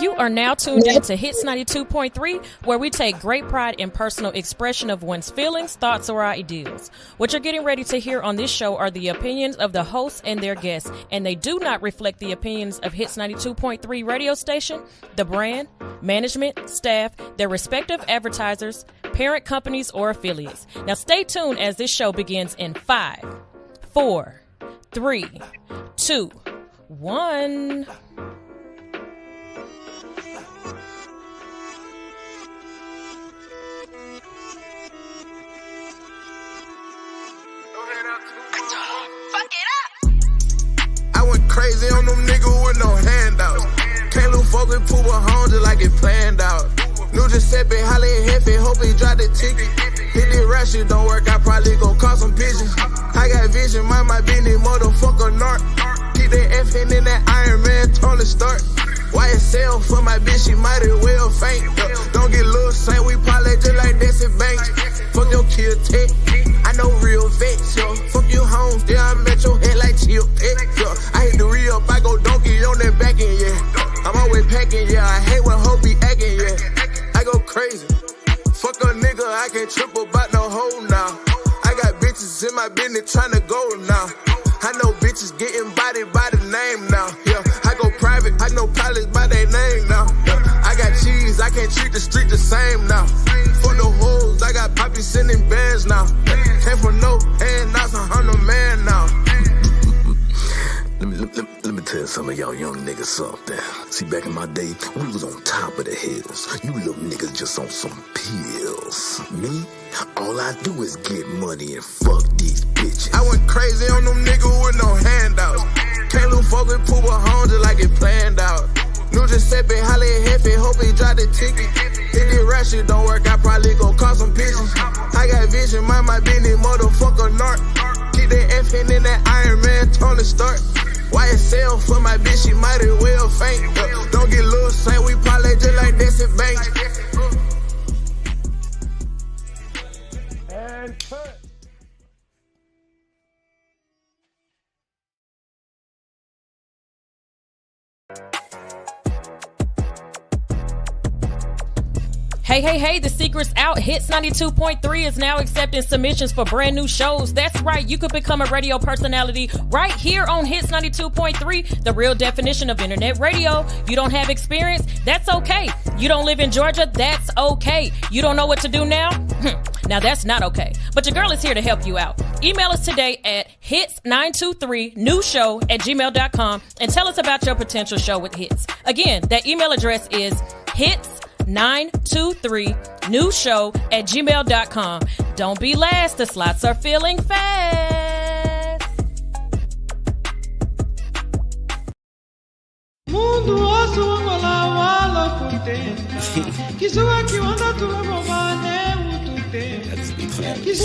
You are now tuned in to Hits 92.3, where we take great pride in personal expression of one's feelings, thoughts, or ideals. What you're getting ready to hear on this show are the opinions of the hosts and their guests, and they do not reflect the opinions of Hits 92.3 radio station, the brand, management, staff, their respective advertisers, parent companies, or affiliates. Now stay tuned as this show begins in 5, 4, 3, 2, 1. Crazy on them niggas with no handouts. Can't lose focus, poop a home just like it planned out. New Giuseppe, Holly and Hefe, hope he drop the ticket. Hit the rush, shit don't work, I probably gon' call some pigeons. I got vision, mind my business, motherfucker narc. Keep that F in that Iron Man, Tony Stark. YSL for my bitch, she might as well faint. Don't get Lil Saint, we parlay just like Desi Banks. Fuck your kill tech, I know real vex, yo. Fuck you homes, yeah, I met your head like Chill Peck, yo. I hit the re-up, I go donkey on that back end, yeah. I'm always packing, yeah, I hate when hoes be acting, yeah. I go crazy, fuck a nigga, I can't trip about no hoe now. I got bitches in my business tryna go now. I know bitches getting bodied by the name now, yeah. I go private, I know pilots by their name now, yeah. I got cheese, I can't treat the street the same now. For the hoes, I got Poppy sending bands now. Came from no handouts, 100 man now. Let me tell some of y'all young niggas something. See, back in my day, we was on top of the hills. You little niggas just on some pills. Me, all I do is get money and fuck these bitches. I went crazy on them niggas with no handouts. Can't lose focus, poop a home just like it planned out. New Giuseppe, Holly and Hefe, hope he drop the ticket. Hit the rush, shit don't work, I probably gon' call some pigeons. I got vision, mind my business, motherfucker narc. Keep that F in that Iron Man, Tony Stark. YSL for my bitch, she might as well faint. Don't get Lil Saint, we parlay just like Desi Banks. And cut. Hey, the secret's out. Hits 92.3 is now accepting submissions for brand new shows. That's right, you could become a radio personality right here on Hits 92.3, the real definition of internet radio. You don't have experience? That's okay. You don't live in Georgia? That's okay. You don't know what to do now? Now that's not okay. But your girl is here to help you out. Email us today at hits923newshow@gmail.com and tell us about your potential show with Hits. Again, that email address is hits923newshow@gmail.com. Don't be last, the slots are filling fast. Mundo osso angola wala kute. Kisua kiwanda tu ngomane utute.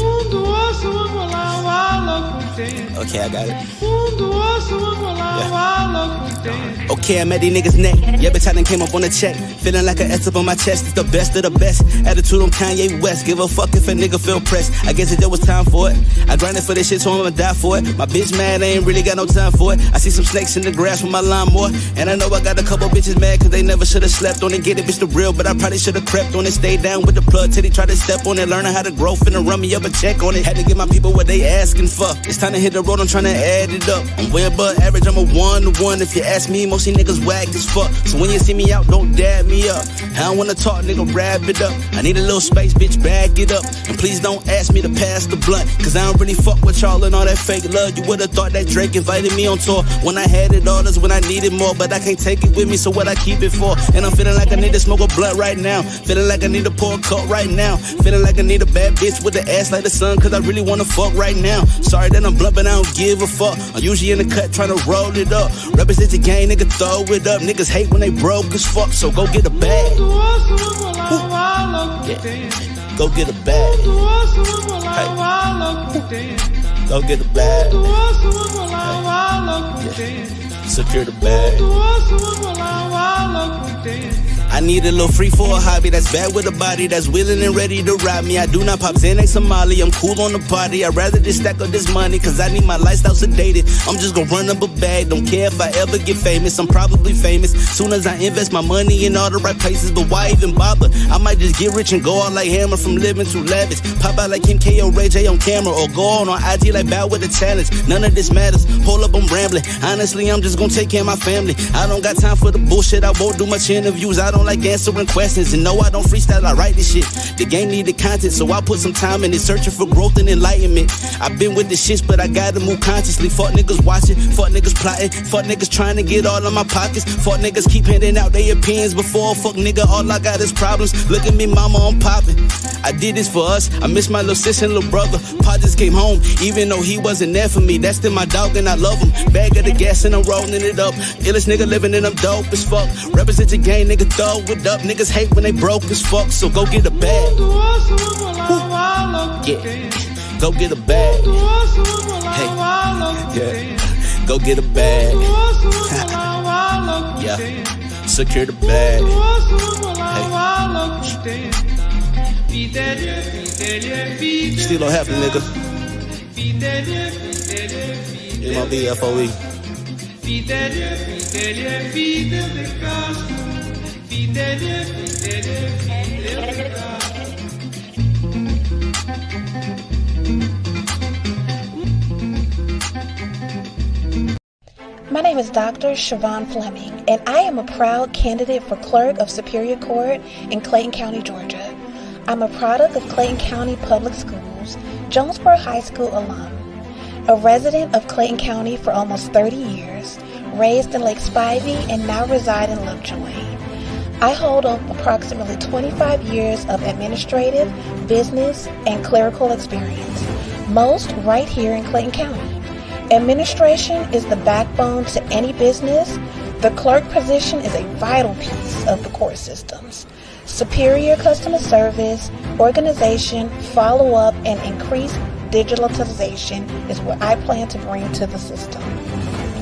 Mundo osso angola wala kute. Okay, I got it. Mundo osso angola wala kute. Okay, I'm at these niggas' neck. Yeah, bitch, I done came up on the check. Feeling like an S up on my chest. It's the best of the best. Attitude on Kanye West. Give a fuck if a nigga feel pressed. I guess it was time for it. I grinded for this shit, so I'ma die for it. My bitch mad, I ain't really got no time for it. I see some snakes in the grass with my lawnmower. And I know I got a couple bitches mad cause they never should've slept on it. Get it, bitch, the real, but I probably should've crept on it. Stay down with the plug till they try to step on it. Learning how to grow, finna run me up a check on it. Had to give my people what they asking for. It's time to hit the road, I'm trying to add it up. I'm way above average, I'm a 1-to-1. If you ask me, most of these niggas whack as fuck. So when you see me out, don't dab me up. I don't wanna talk, nigga, wrap it up. I need a little space, bitch, bag it up. And please don't ask me to pass the blunt, cause I don't really fuck with y'all and all that fake love. You would've thought that Drake invited me on tour. When I had it all, that's when I needed more. But I can't take it with me, so what I keep it for? And I'm feeling like I need to smoke a blunt right now. Feeling like I need to pour a cup right now. Feeling like I need a bad bitch with the ass like the sun, cause I really wanna fuck right now. Sorry that I'm blunt, but I don't give a fuck. I'm usually in the cut trying to roll it up. Represent the game, nigga, throw it up. Niggas hate when they broke as fuck, so go get a bag. Yeah. Go get a bag. Hey. Go get a bag. Hey. Yeah. Secure the bag. I need a little free for a hobby that's bad with a body that's willing and ready to ride me. I do not pop Xanax Somali, I'm cool on the party. I'd rather just stack up this money, cause I need my lifestyle sedated. I'm just gonna run up a bag, don't care if I ever get famous. I'm probably famous soon as I invest my money in all the right places. But why even bother? I might just get rich and go out like Hammer from living too lavish. Pop out like Kim K or Ray J on camera, or go on IG like Bow with a challenge. None of this matters, hold up, I'm rambling. Honestly, I'm just gonna take care of my family. I don't got time for the bullshit, I won't do much interviews. I don't like answering questions, and no, I don't freestyle, I write this shit. The game needed content, so I put some time in it, searching for growth and enlightenment. I've been with the shits, but I gotta move consciously. Fuck niggas watching, fuck niggas plotting, fuck niggas trying to get all of my pockets. Fuck niggas keep handing out their opinions before. Fuck nigga, all I got is problems. Look at me, mama, I'm popping. I did this for us, I miss my little sis and little brother. Pa just came home, even though he wasn't there for me. That's still my dog and I love him. Bag of the gas and I'm rolling it up. Illest nigga living and I'm dope as fuck. Represent your gang, nigga, throw it up. Niggas hate when they broke as fuck, so go get a bag. Yeah, go get a bag. Hey, yeah, go get a bag. Yeah, secure the bag. Hey. Still don't happen, nigga. MLB FOE. My name is Dr. Siobhan Fleming, and I am a proud candidate for Clerk of Superior Court in Clayton County, Georgia. I'm a product of Clayton County Public Schools, Jonesboro High School alum, a resident of Clayton County for almost 30 years, raised in Lake Spivey, and now reside in Lovejoy. I hold approximately 25 years of administrative, business, and clerical experience, most right here in Clayton County. Administration is the backbone to any business. The clerk position is a vital piece of the court systems. Superior customer service, organization, follow-up, and increased digitalization is what I plan to bring to the system.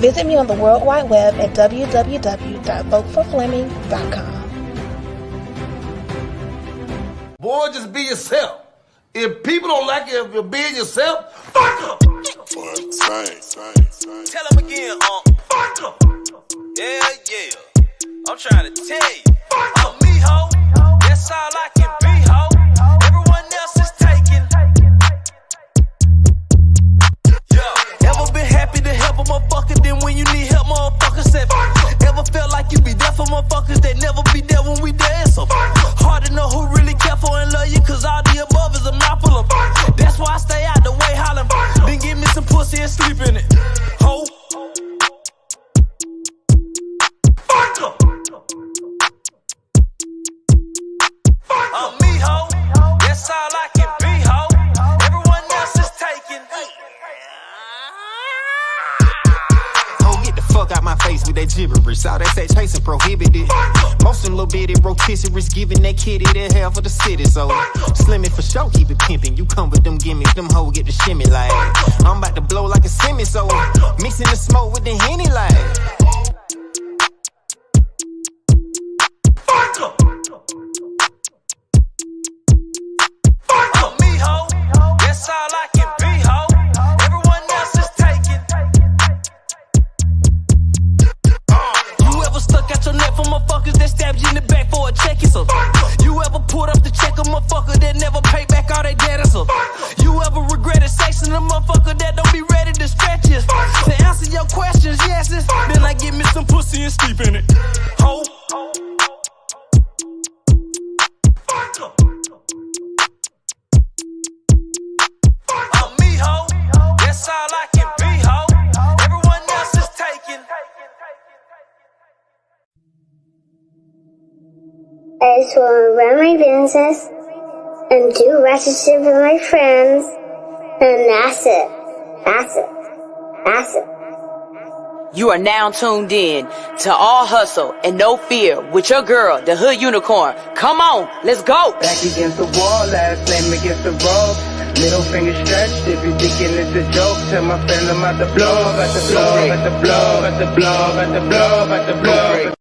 Visit me on the World Wide Web at www.voteforfleming.com. Boy, just be yourself. If people don't like you if you're being yourself, fuck them. Tell them again, fuck them. Yeah. I'm trying to tell you. I'm me, ho. That's all I can be, ho. Everyone else is taken. Yeah. Ever been happy to help a motherfucker, then when you need help, motherfucker said, ever felt like you be there for motherfuckers that never be there when we dance? So hard to know who really care for and love you, cause all the above is a mouthful of. That's why I stay out the way, hollering. Then give me some pussy and sleep in it. Ho. Fuck em. I'm me, ho. That's all I can be, ho. Everyone else is taken. Ho, get the fuck out my face with that gibberish. All that sex chasing prohibited. Most of them little bitty rotisseries giving that kitty the hell for the city. So slimmy for sure, keep it pimping. You come with them gimmicks, them hoes get the shimmy like. I'm about to blow like a semi, so mixing the smoke with the Henny like. Fuck em. I'm me, ho. That's all I can be, ho. Everyone else is taken. You ever stuck out your neck for motherfuckers that stabbed you in the back for a check? So you ever pulled up the check a motherfucker that never paid back all their debt? So you ever regretted sexing a motherfucker that don't be ready to stretch you? To answer your questions, yes, then I give me some pussy and sleep in it. Ho. I'm me, ho. That's all I can be, ho. Everyone else is taken. I just want to run my business and do ratchet shit with my friends, and that's it. You are now tuned in to All Hustle and No Fear with your girl, the Hood Unicorn. Come on, let's go. Back against the wall, last name against the rope. Middle finger stretched, if you thinking it's a joke, tell my friend I'm about to blow, about to blow, about to blow, about to blow, about to blow, about to blow.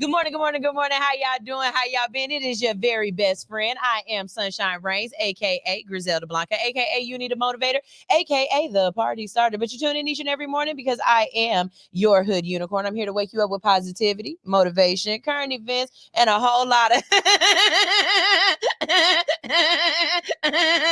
Good morning, good morning, good morning. How y'all doing? How y'all been? It is your very best friend. I am Sunshine Reigns, a.k.a. Griselda Blanca, a.k.a. You Need a Motivator, a.k.a. The Party Starter. But you tune in each and every morning because I am your hood unicorn. I'm here to wake you up with positivity, motivation, current events, and a whole lot of...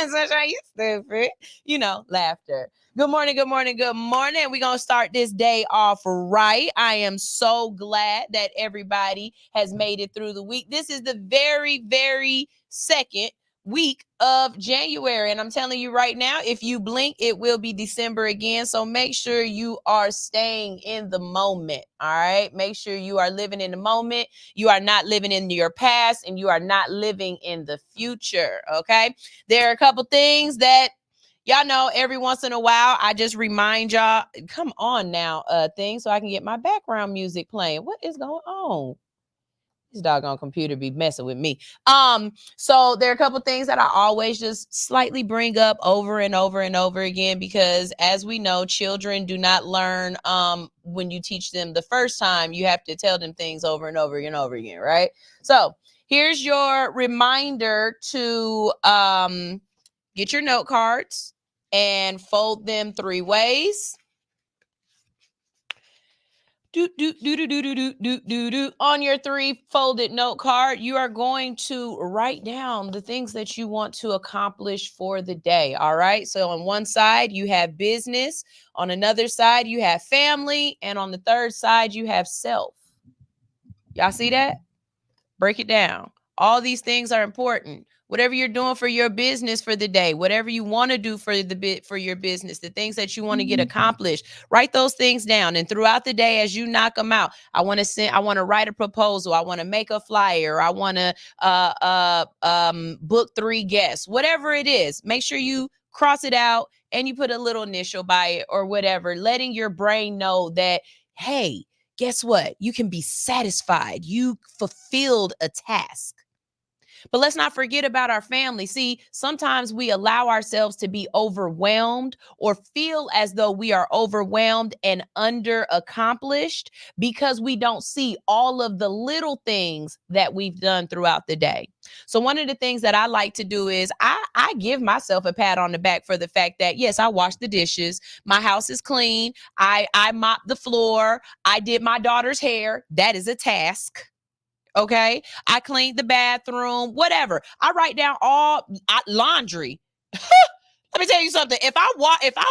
Sunshine, you stupid. You know, laughter. Good morning, good morning, good morning. We're going to start this day off right. I am so glad that everybody has made it through the week. This is the very, very second week of January. And I'm telling you right now, if you blink, it will be December again. So make sure you are staying in the moment. All right. Make sure you are living in the moment. You are not living in your past and you are not living in the future. Okay. There are a couple things that y'all know every once in a while, I just remind y'all, come on now, thing, so I can get my background music playing. What is going on? This doggone computer be messing with me. So there are a couple things that I always just slightly bring up over and over and over again, because as we know, children do not learn when you teach them the first time. You have to tell them things over and over and over again, right? So here's your reminder to get your note cards and fold them 3 ways. On your 3 folded note card, you are going to write down the things that you want to accomplish for the day. All right. So on one side, you have business. On another side, you have family. And on the third side, you have self. Y'all see that? Break it down. All these things are important. Whatever you're doing for your business for the day, whatever you want to do for your business, the things that you want to get accomplished, write those things down. And throughout the day, as you knock them out, I want to write a proposal. I want to make a flyer. I want to book 3 guests, whatever it is. Make sure you cross it out and you put a little initial by it or whatever, letting your brain know that, hey, guess what? You can be satisfied. You fulfilled a task. But let's not forget about our family. See, sometimes we allow ourselves to be overwhelmed or feel as though we are overwhelmed and under accomplished because we don't see all of the little things that we've done throughout the day. So one of the things that I like to do is I give myself a pat on the back for the fact that, yes, I washed the dishes. My house is clean. I mopped the floor. I did my daughter's hair. That is a task. Okay. I cleaned the bathroom, whatever. I write down all laundry. Let me tell you something. If I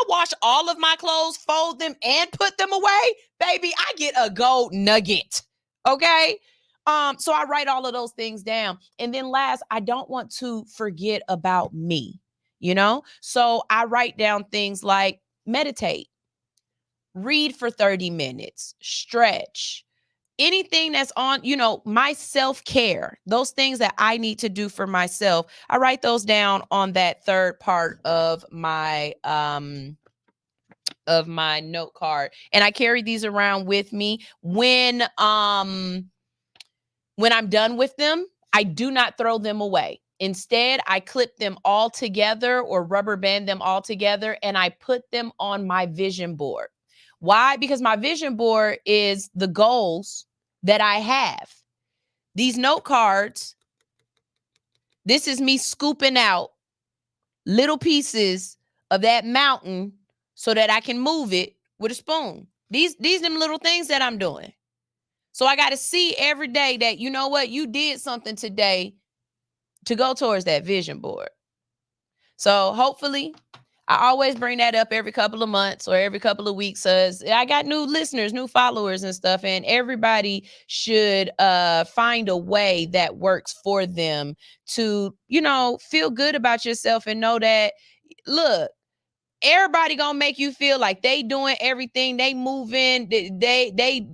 wash all of my clothes, fold them and put them away, baby, I get a gold nugget. Okay. So I write all of those things down. And then last, I don't want to forget about me, So I write down things like meditate, read for 30 minutes, stretch, anything that's on, my self-care, those things that I need to do for myself. I write those down on that third part of my note card. And I carry these around with me when I'm done with them. I do not throw them away. Instead, I clip them all together or rubber band them all together, and I put them on my vision board. Why? Because my vision board is the goals that I have. These note cards, this is me scooping out little pieces of that mountain so that I can move it with a spoon. These them little things that I'm doing. So I got to see every day that, you know what, you did something today to go towards that vision board. So hopefully, I always bring that up every couple of months or every couple of weeks. I got new listeners, new followers and stuff, and everybody should find a way that works for them to, feel good about yourself and know that, look, everybody gonna make you feel like they doing everything, they moving, they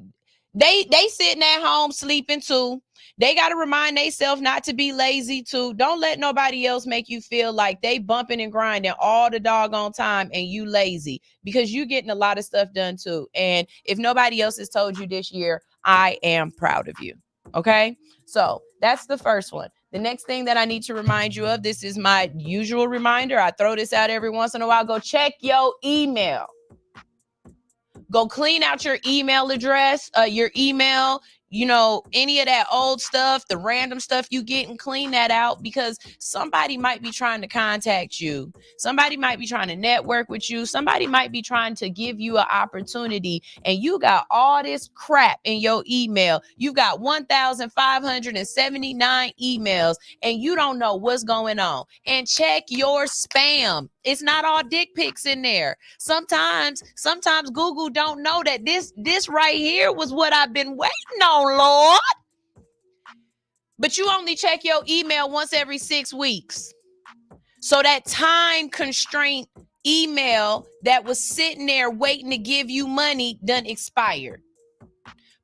sitting at home sleeping too. They got to remind themselves not to be lazy too. Don't let nobody else make you feel like they bumping and grinding all the doggone time and you lazy, because you getting a lot of stuff done too. And if nobody else has told you this year, I am proud of you. Okay. So that's the first one. The next thing that I need to remind you of, this is my usual reminder. I throw this out every once in a while. Go check your email. Go clean out your email address, your email. any of that old stuff, the random stuff you get, and clean that out, because somebody might be trying to contact you. Somebody might be trying to network with you. Somebody might be trying to give you an opportunity, and you got all this crap in your email. You've got 1,579 emails, and you don't know what's going on. And check your spam. It's not all dick pics in there. Sometimes Google don't know that this right here was what I've been waiting on, Lord. But you only check your email once every 6 weeks. So that time constraint email that was sitting there waiting to give you money done expired.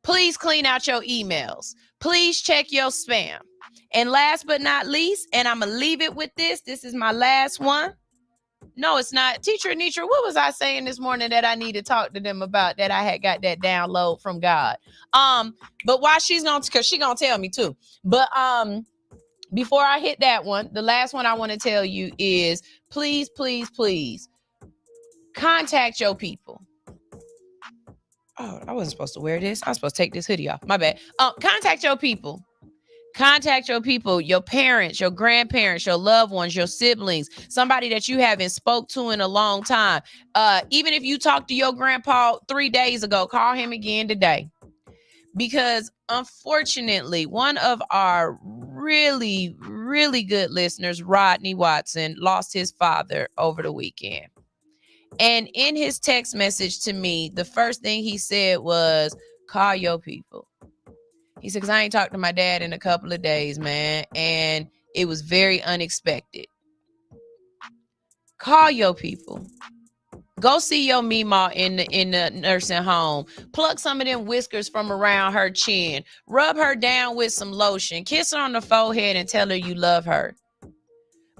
Please clean out your emails. Please check your spam. And last but not least, and I'm going to leave it with this. This is my last one. No, it's not. Teacher Anitra, what was I saying this morning that I need to talk to them about, that I had got that download from God? But why because she's going to tell me too. But before I hit that one, the last one I want to tell you is please, please, please contact your people. Oh, I wasn't supposed to wear this. I was supposed to take this hoodie off. My bad. Contact your people. Contact your people, your parents, your grandparents, your loved ones, your siblings, somebody that you haven't spoke to in a long time. Even if you talked to your grandpa 3 days ago, call him again today. Because unfortunately, one of our really, really good listeners, Rodney Watson, lost his father over the weekend. And in his text message to me, the first thing he said was, call your people. He said, because I ain't talked to my dad in a couple of days, man. And it was very unexpected. Call your people. Go see your Meemaw in the nursing home. Pluck some of them whiskers from around her chin. Rub her down with some lotion. Kiss her on the forehead and tell her you love her.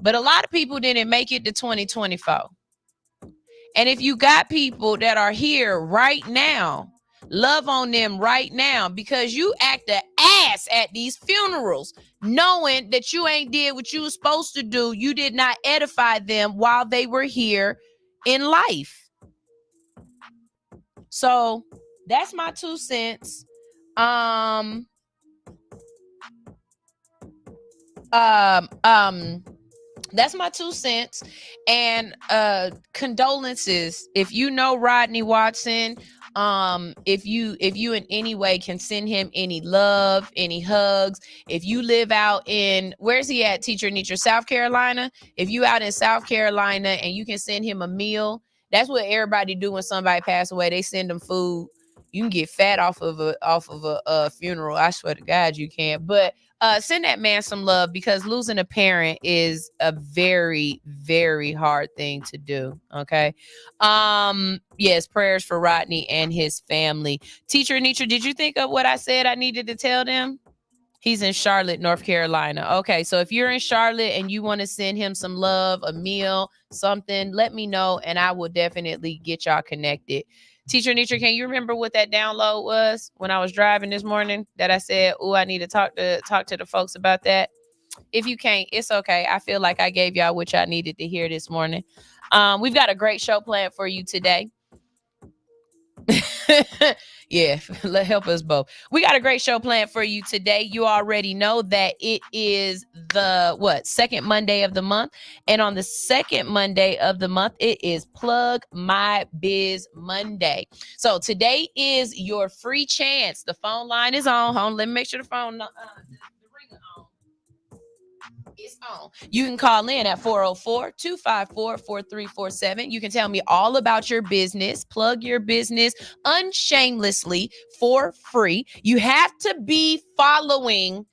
But a lot of people didn't make it to 2024. And if you got people that are here right now, love on them right now, because you act the ass at these funerals, knowing that you ain't did what you was supposed to do. You did not edify them while they were here in life. So that's my 2 cents. That's my 2 cents. And condolences if you know Rodney Watson. If you in any way can send him any love, any hugs. If you live out in, where's he at, Teacher Anitra? South Carolina. If you out in South Carolina and you can send him a meal, that's what everybody do when somebody pass away. They send them food. You can get fat off of a funeral. I swear to God you can. But send that man some love, because losing a parent is a very, very hard thing to do. Okay. Yes, prayers for Rodney and his family. Teacher Anitra, did you think of what I said I needed to tell them? He's in Charlotte, North Carolina. Okay, so if you're in Charlotte and you want to send him some love, a meal, something, let me know and I will definitely get y'all connected. Teacher Anitra, can you remember what that download was when I was driving this morning that I said, oh, I need to talk to the folks about that? If you can't, it's okay. I feel like I gave y'all what y'all needed to hear this morning. We've got a great show planned for you today. Yeah, help us both. We got a great show planned for you today. You already know that it is the second Monday of the month. And on the second Monday of the month, it is Plug My Biz Monday. So today is your free chance. The phone line is on. Hold on, let me make sure the phone the ringer on. It's on. You can call in at 404-254-4347. You can tell me all about your business, plug your business unshamelessly for free. You have to be following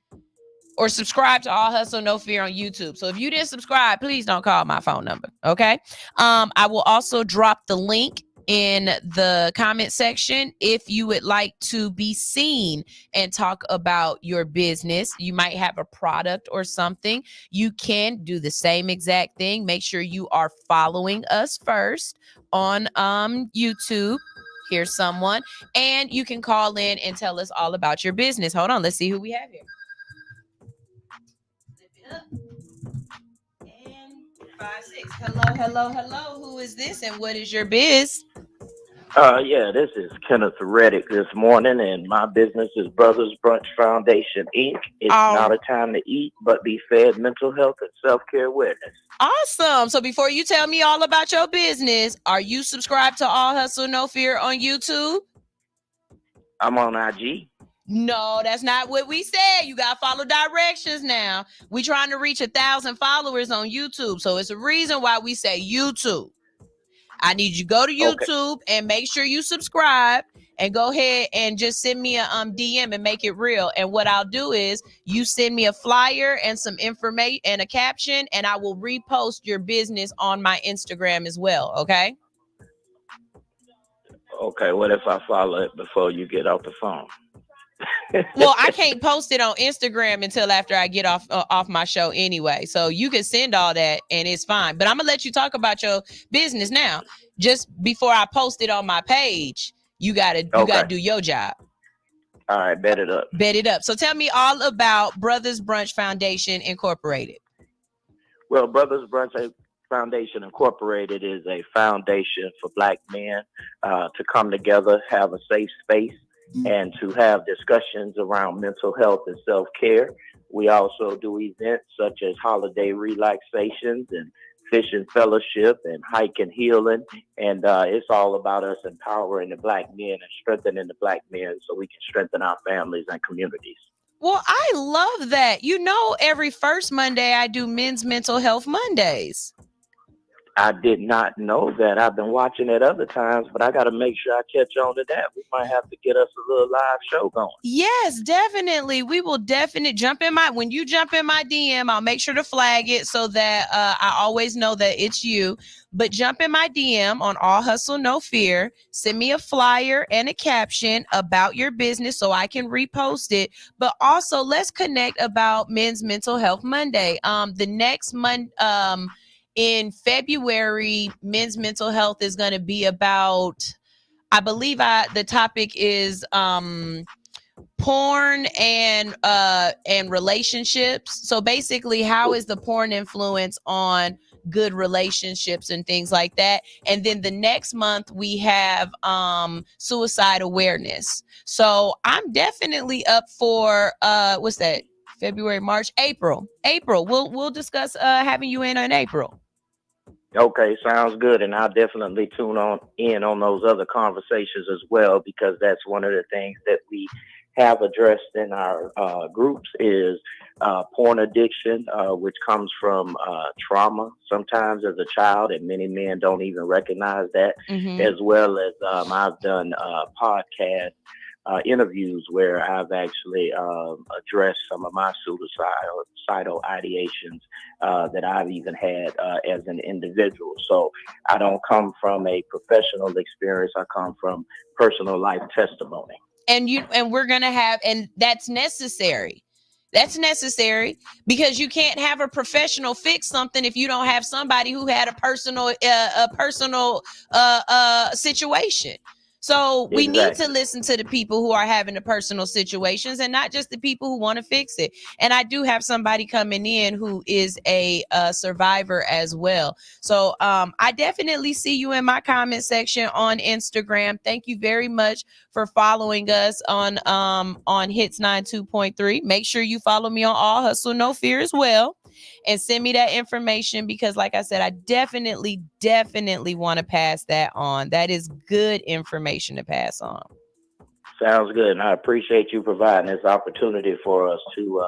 or subscribe to All Hustle No Fear on YouTube. So if you didn't subscribe, please don't call my phone number. Okay. I will also drop the link in the comment section if you would like to be seen and talk about your business. You might have a product or something. You can do the same exact thing. Make sure you are following us first on YouTube. Here's someone, and you can call in and tell us all about your business. Hold on, let's see who we have here. Flip it up. And 5-6. Hello. Who is this and what is your biz? Yeah, this is Kenneth Reddick this morning, and my business is Brothers Brunch Foundation, Inc. It's not a time to eat, but be fed mental health and self-care awareness. Awesome. So before you tell me all about your business, are you subscribed to All Hustle No Fear on YouTube? I'm on IG. No, that's not what we said. You got to follow directions now. We trying to reach 1,000 followers on YouTube. So it's a reason why we say YouTube. I need you to go to YouTube and make sure you subscribe and go ahead and just send me a DM and make it real. And what I'll do is you send me a flyer and some information and a caption, and I will repost your business on my Instagram as well. Okay. Okay. What if I follow it before you get off the phone? Well, I can't post it on Instagram until after I get off my show anyway. So you can send all that and it's fine. But I'm gonna let you talk about your business now. Just before I post it on my page, you gotta do your job. All right, bet it up. Bet it up. So tell me all about Brothers Brunch Foundation Incorporated. Well, Brothers Brunch Foundation Incorporated is a foundation for Black men to come together, have a safe space, and to have discussions around mental health and self-care. We also do events such as holiday relaxations and fishing fellowship and hiking healing. And it's all about us empowering the Black men and strengthening the Black men so we can strengthen our families and communities. Well, I love that. You know, every first Monday I do Men's Mental Health Mondays. I did not know that. I've been watching it other times, but I got to make sure I catch on to that. We might have to get us a little live show going. Yes, definitely. We will definitely when you jump in my DM, I'll make sure to flag it so that I always know that it's you. But jump in my DM on All Hustle No Fear. Send me a flyer and a caption about your business so I can repost it. But also, let's connect about Men's Mental Health Monday. The next month, in February, Men's Mental Health is going to be about, I believe the topic is porn and relationships. So basically, how is the porn influence on good relationships and things like that? And then the next month we have suicide awareness. So I'm definitely up for what's that? February, March, April. We'll discuss having you in April. Okay, sounds good. And I'll definitely tune in on those other conversations as well, because that's one of the things that we have addressed in our groups is porn addiction, which comes from trauma sometimes as a child, and many men don't even recognize that, as well as I've done podcast interviews where I've actually addressed some of my suicidal ideations that I've even had as an individual. So I don't come from a professional experience. I come from personal life testimony. And we're going to have, and that's necessary. That's necessary because you can't have a professional fix something if you don't have somebody who had a personal situation. So we need to listen to the people who are having the personal situations and not just the people who want to fix it. And I do have somebody coming in who is a survivor as well. So I definitely see you in my comment section on Instagram. Thank you very much for following us on Hits 92.3. Make sure you follow me on All Hustle No Fear as well. And send me that information because, like I said, I definitely want to pass that on. That is good information to pass on. Sounds good. And I appreciate you providing this opportunity for us to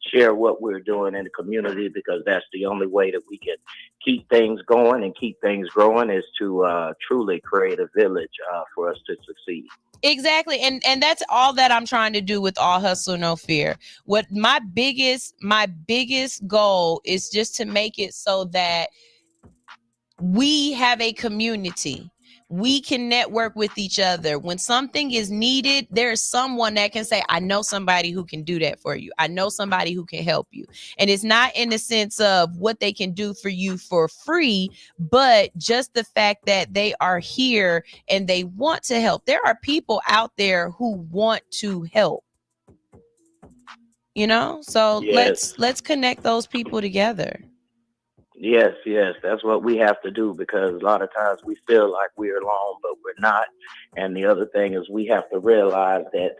share what we're doing in the community, because that's the only way that we can keep things going and keep things growing is to truly create a village for us to succeed. Exactly. And that's all that I'm trying to do with All Hustle No Fear. What my biggest goal is just to make it so that we have a community. We can network with each other. When something is needed, there's someone that can say, I know somebody who can do that for you. I know somebody who can help you. And it's not in the sense of what they can do for you for free, but just the fact that they are here and they want to help. There are people out there who want to help. You know, so yes. let's connect those people together. Yes, that's what we have to do, because a lot of times we feel like we're alone, but we're not. And the other thing is we have to realize that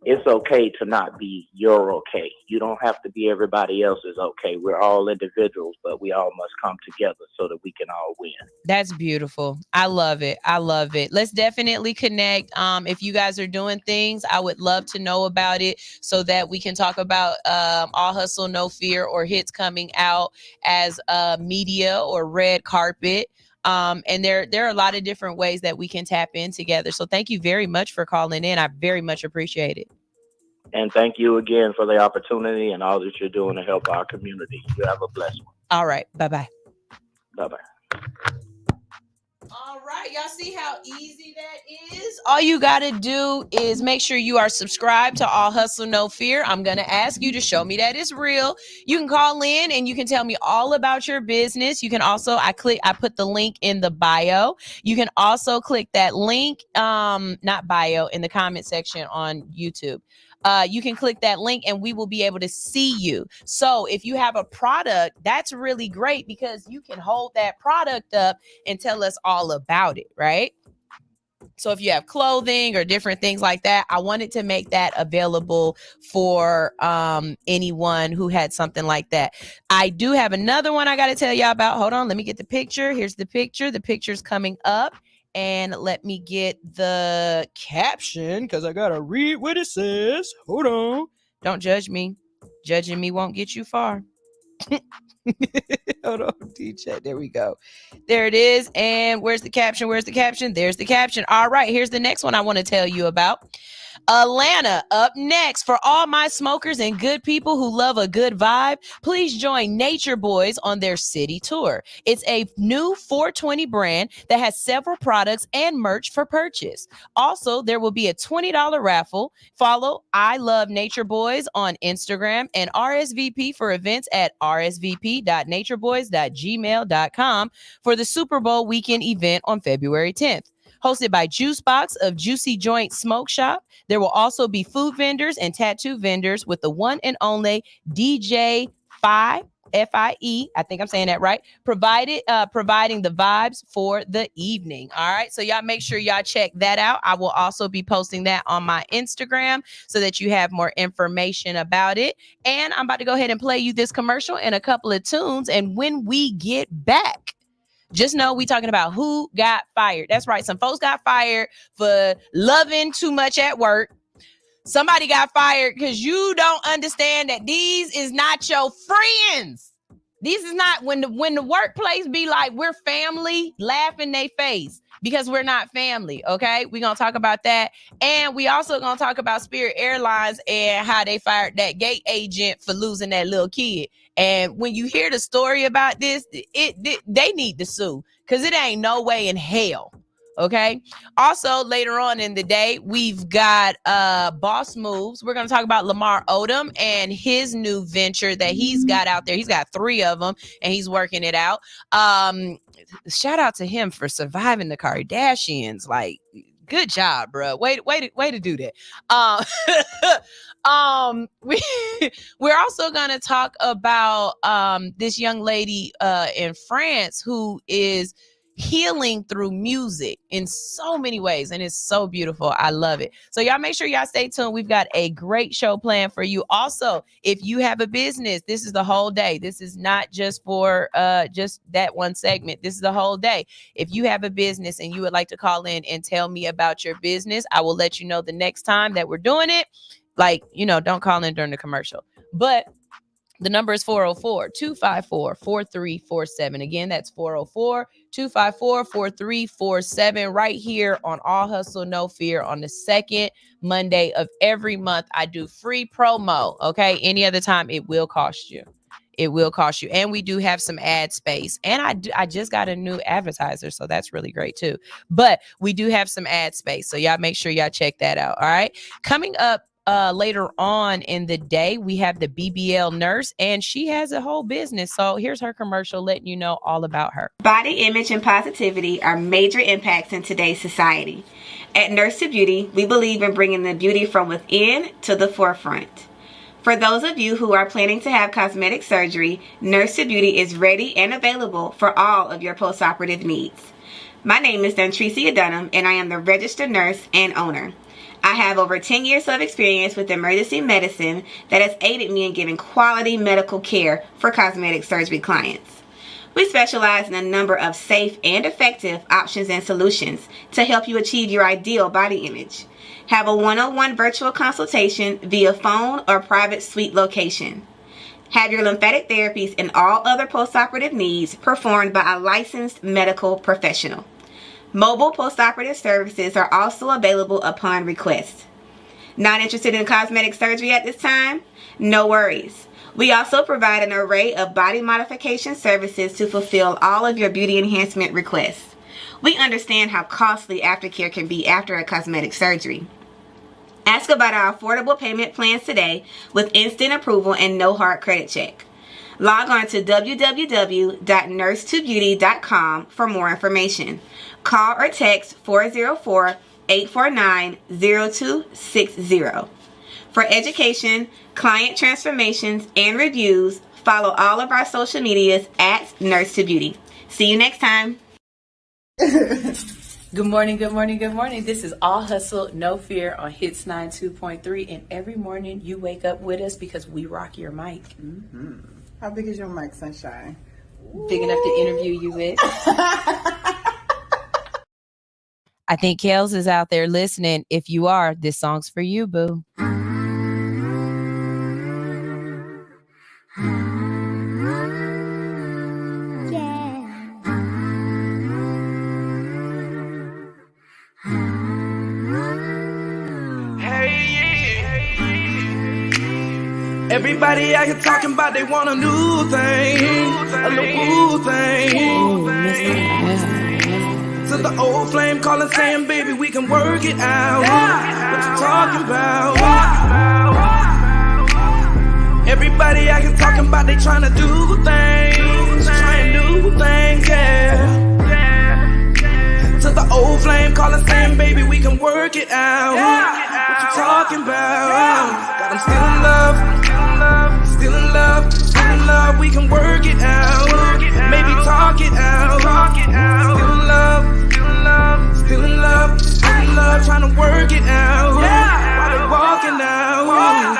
it's okay to not be your okay. You don't have to be everybody else's okay. We're all individuals, but we all must come together so that we can all win. That's beautiful. I love it. I love it. Let's definitely connect. If you guys are doing things, I would love to know about it so that we can talk about All Hustle, No Fear, or hits coming out as media or red carpet. And there are a lot of different ways that we can tap in together. So thank you very much for calling in. I very much appreciate it. And thank you again for the opportunity and all that you're doing to help our community. You have a blessed one. All right. Bye-bye. Bye-bye. All right, y'all see how easy that is? All you got to do is make sure you are subscribed to All Hustle, No Fear. I'm going to ask you to show me that it's real. You can call in and you can tell me all about your business. You can also, I put the link in the bio. You can also click that link, not bio, in the comment section on YouTube. You can click that link and we will be able to see you. So if you have a product, that's really great because you can hold that product up and tell us all about it, right? So if you have clothing or different things like that, I wanted to make that available for anyone who had something like that. I do have another one I got to tell y'all about. Hold on, let me get the picture. Here's the picture. The picture's coming up. And let me get the caption because I got to read what it says. Hold on. Don't judge me. Judging me won't get you far. Hold on, DJ. There we go. There it is. And where's the caption? Where's the caption? There's the caption. All right. Here's the next one I want to tell you about. Atlanta up next. For all my smokers and good people who love a good vibe, please join Nature Boys on their city tour. It's a new 420 brand that has several products and merch for purchase. Also, there will be a $20 raffle. Follow I Love Nature Boys on Instagram and RSVP for events at rsvp.natureboys.gmail.com for the Super Bowl weekend event on February 10th. Hosted by Juicebox of Juicy Joint Smoke Shop. There will also be food vendors and tattoo vendors with the one and only DJ Fi, F-I-E, I think I'm saying that right, providing the vibes for the evening. All right, so y'all make sure y'all check that out. I will also be posting that on my Instagram so that you have more information about it. And I'm about to go ahead and play you this commercial and a couple of tunes. And when we get back, just know we talking about who got fired. That's right. Some folks got fired for loving too much at work. Somebody got fired because you don't understand that these is not your friends. These is not when the workplace be like, we're family, laugh in their face because we're not family. Okay. We're going to talk about that. And we also going to talk about Spirit Airlines and how they fired that gate agent for losing that little kid. And when you hear the story about this, they need to sue because it ain't no way in hell. Okay. Also, later on in the day, we've got Boss Moves. We're going to talk about Lamar Odom and his new venture that he's got out there. He's got 3 of them and he's working it out. Shout out to him for surviving the Kardashians. Like, good job, bro. Way to do that. We're also going to talk about this young lady in France who is healing through music in so many ways, and it's so beautiful. I love it. So y'all make sure y'all stay tuned. We've got a great show planned for you. Also, if you have a business, this is the whole day. This is not just for just that one segment. This is the whole day. If you have a business and you would like to call in and tell me about your business, I will let you know the next time that we're doing it. Like, you know, don't call in during the commercial, but the number is 404-254-4347. Again, that's 404-254-4347 right here on All Hustle, No Fear on the second Monday of every month. I do free promo. Okay. Any other time, it will cost you. It will cost you. And we do have some ad space. And I just got a new advertiser. So that's really great too. But we do have some ad space. So y'all make sure y'all check that out. All right. Coming up later on in the day, we have the BBL nurse, and she has a whole business. So here's her commercial letting you know all about her. Body image and positivity are major impacts in today's society. At Nurse to Beauty, we believe in bringing the beauty from within to the forefront. For those of you who are planning to have cosmetic surgery, Nurse to Beauty is ready and available for all of your postoperative needs. My name is Dontricia Dunham, and I am the registered nurse and owner. I have over 10 years of experience with emergency medicine that has aided me in giving quality medical care for cosmetic surgery clients. We specialize in a number of safe and effective options and solutions to help you achieve your ideal body image. Have a one-on-one virtual consultation via phone or private suite location. Have your lymphatic therapies and all other postoperative needs performed by a licensed medical professional. Mobile postoperative services are also available upon request. Not interested in cosmetic surgery at this time? No worries. We also provide an array of body modification services to fulfill all of your beauty enhancement requests. We understand how costly aftercare can be after a cosmetic surgery. Ask about our affordable payment plans today with instant approval and no hard credit check. Log on to www.nursetobeauty.com for more information. Call or text 404-849-0260. For education, client transformations, and reviews, follow all of our social medias at Nurse to Beauty. See you next time. Good morning, good morning, good morning. This is All Hustle, No Fear on Hits 92.3. And every morning you wake up with us because we rock your mic. Mm-hmm. How big is your mic, Sunshine? Big enough to interview you with. I think Kels is out there listening. If you are, this song's for you, boo. Everybody out here talking about they want a new thing, a little thing. To the old flame calling saying, baby, we can work it out. What you talking about? Everybody out here talking about they trying to do things, trying new things, yeah. To the old flame calling saying, baby, we can work it out. What you talking about? Got them still in love. Still in love, we can work it out. Maybe talk it out. Still in love, trying to work it out. While they walking out.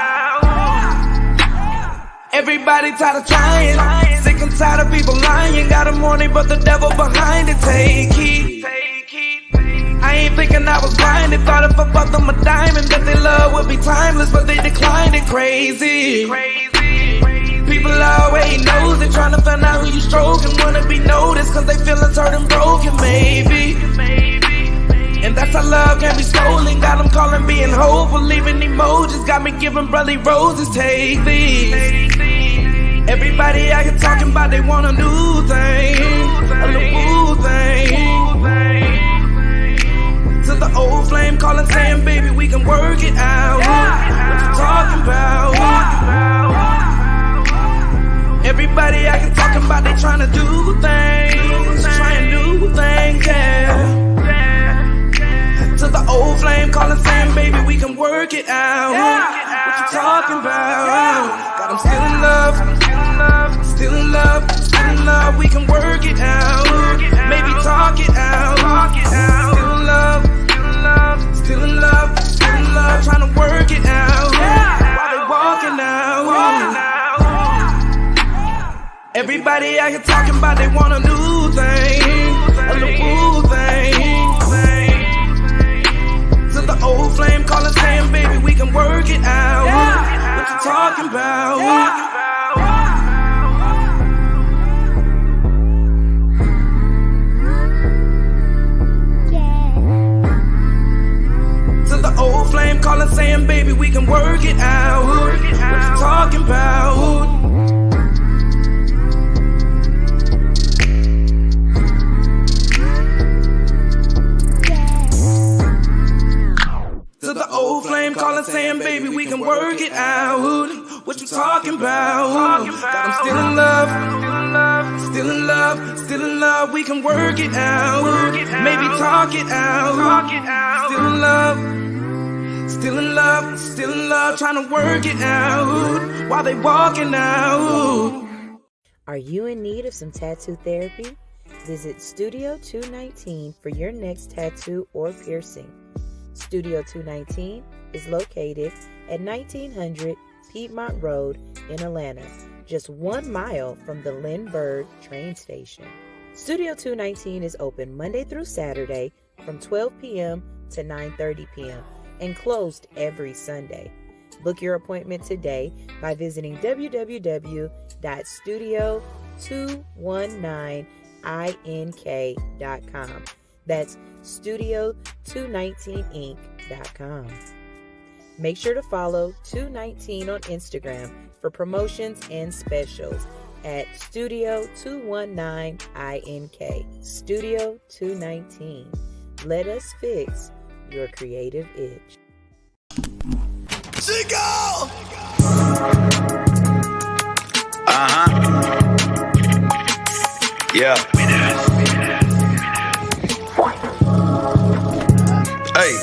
Everybody tired of trying. Sick and tired of people lying. Got them on it, but the devil behind it. Take heed. I ain't thinking I was blinded. Thought if I bought them a diamond that their love would be timeless, but they declined it. Crazy. People always knows they trying to find out who you stroking. Wanna be noticed cause they feelings hurt and broken, maybe. And that's how love can be stolen. Got them calling being hopeful, leaving emojis. Got me giving brotherly roses, take these. Everybody out here talking about they want a new thing, a little thing. To the old flame calling saying, baby, we can work it out. What you talking about? Everybody out here talking about they trying to do things, trying new things, yeah. To the old flame calling saying, baby, we can work it out. What you talking about? Got them still in love, still in love, still in love, we can work it out. Maybe talk it out. Still in love, still in love, still in love, trying to work it out. While they walking out. Everybody out here talking about they want a new thing, a little thing. To the old flame calling saying, baby, we can work it out. What you talking about? To the old flame calling saying, baby, we can work it out. What you talking about? To the old flame calling saying, baby, we can work it out. What you talking about? Got them still in love, still in love, still in love, we can work it out. Maybe talk it out. Still in love, Still in love, trying to work it out while they walking out. Are you in need of some tattoo therapy? Visit Studio 219 for your next tattoo or piercing. Studio 219 is located at 1900 Piedmont Road in Atlanta, just 1 mile from the Lindbergh train station. Studio 219 is open Monday through Saturday from 12 p.m. to 9:30 p.m. and closed every Sunday. Book your appointment today by visiting www.studio219ink.com. That's studio219inc.com. Make sure to follow 219 on Instagram for promotions and specials at Studio219ink. Studio 219. Let us fix your creative itch. Chico! Yeah. Hey,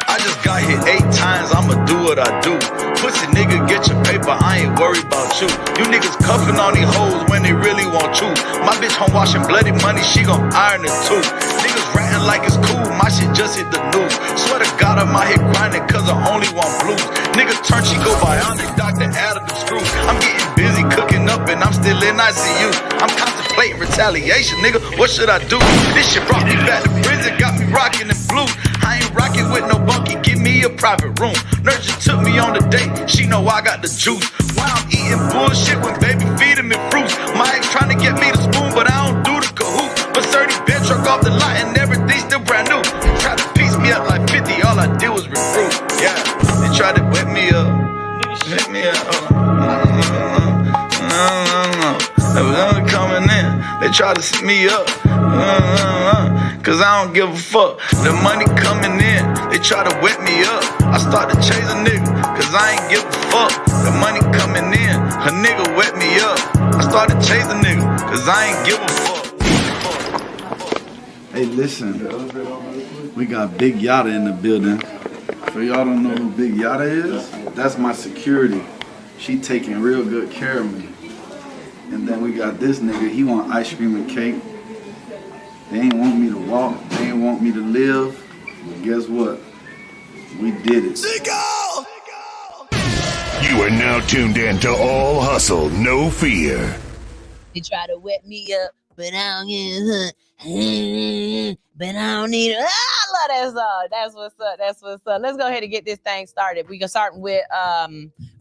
I just got hit 8 times, I'ma do what I do. Pussy nigga, get your paper, I ain't worried about you. You niggas cuffing on these hoes when they really want you. My bitch home washing bloody money, she gon' iron it too. Niggas ratting like it's cool, my shit just hit the news. Swear to God I'm out here grinding cause I only want blues. Niggas turn Chico bionic, doctor added the screws. I'm getting busy cooking up and I'm still in ICU. I'm contemplating retaliation, nigga, what should I do? This shit brought me back to prison, got me rocking in blue. I ain't rocking with no bunkie, give me a private room. Nurse just took me on the date, she know I got the juice. Why I'm eating bullshit when baby feeding me fruits. My ex trying to get me the spoon, but I don't do the cahoot. But 30 bench truck off the lot and everything still brand new. Tried to piece me up like 50, all I did was recruit. Yeah, they tried to wet me up. Hit me up. They was only coming in, they tried to set me up. Cause I don't give a fuck. The money coming in, they try to wet me up. I start to chase a nigga, cause I ain't give a fuck. The money coming in, a nigga wet me up. I start to chase a nigga, cause I ain't give a fuck. Hey, listen, we got Big Yada in the building. For y'all don't know who Big Yada is, that's my security. She taking real good care of me. And then we got this nigga, he want ice cream and cake. They ain't want me to walk, they ain't want me to live. But guess what? We did it. Chico! You are now tuned in to All Hustle, No Fear. They try to wet me up, but I don't get hooked. But I don't need it. I love that song. That's what's up. That's what's up. Let's go ahead and get this thing started. We can start with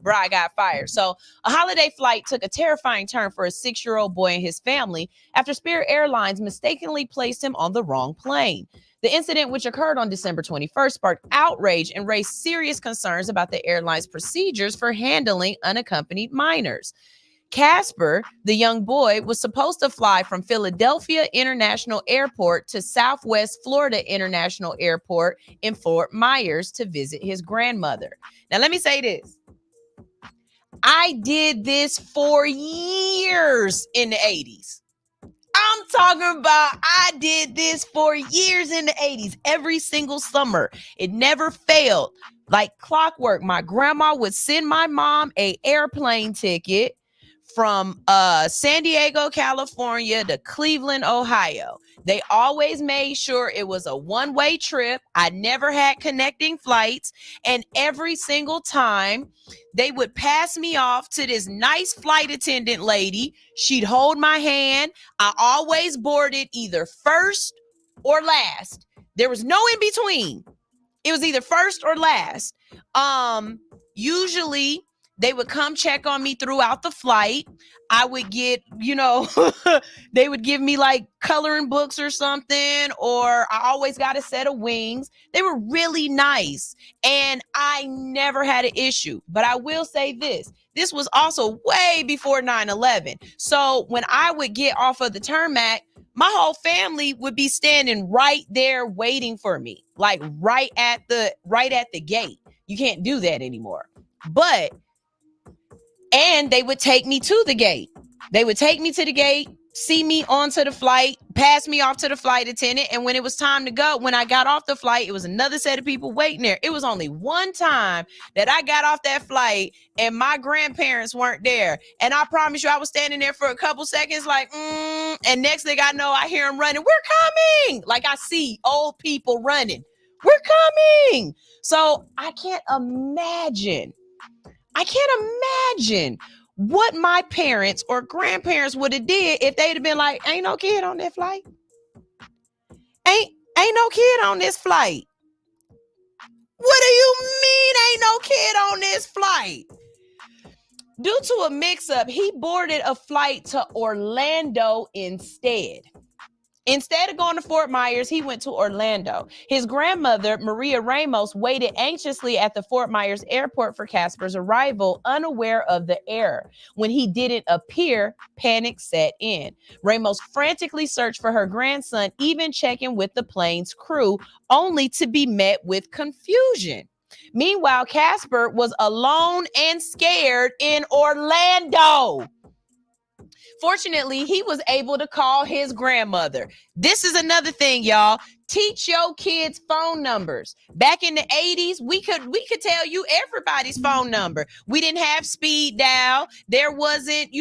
Bride Got Fired. So a holiday flight took a terrifying turn for a 6-year-old boy and his family after Spirit Airlines mistakenly placed him on the wrong plane. The incident, which occurred on December 21st, sparked outrage and raised serious concerns about the airline's procedures for handling unaccompanied minors. Casper, the young boy, was supposed to fly from Philadelphia International Airport to Southwest Florida International Airport in Fort Myers to visit his grandmother. Now, let me say this. I did this for years in the 80s. I'm talking about I did this for years in the 80s, every single summer. It never failed. Like clockwork, my grandma would send my mom an airplane ticket from San Diego, California to Cleveland, Ohio. They always made sure it was a one-way trip. I never had connecting flights. And every single time they would pass me off to this nice flight attendant lady. She'd hold my hand. I always boarded either first or last. There was no in between. It was either first or last. Usually they would come check on me throughout the flight. I would get, they would give me like coloring books or something, or I always got a set of wings. They were really nice, and I never had an issue. But I will say this was also way before 9/11. So when I would get off of the tarmac, my whole family would be standing right there waiting for me, like right at the gate. You can't do that anymore. And they would take me to the gate. They would take me to the gate see me onto the flight, pass me off to the flight attendant. And when it was time to go, when I got off the flight, it was another set of people waiting there. It was only one time that I got off that flight and my grandparents weren't there. And I promise you, I was standing there for a couple seconds like, and next thing I know, I hear them running. We're coming. Like I see old people running. We're coming. So I can't imagine what my parents or grandparents would have did if they'd have been like, ain't no kid on that flight. Ain't no kid on this flight. What do you mean ain't no kid on this flight? Due to a mix-up, he boarded a flight to Orlando instead. Instead of going to Fort Myers, he went to Orlando. His grandmother, Maria Ramos, waited anxiously at the Fort Myers airport for Casper's arrival, unaware of the error. When he didn't appear, panic set in. Ramos frantically searched for her grandson, even checking with the plane's crew, only to be met with confusion. Meanwhile, Casper was alone and scared in Orlando. Fortunately, he was able to call his grandmother. This is another thing, y'all. Teach your kids phone numbers. Back in the 80s, we could tell you everybody's phone number. We didn't have speed dial. There wasn't,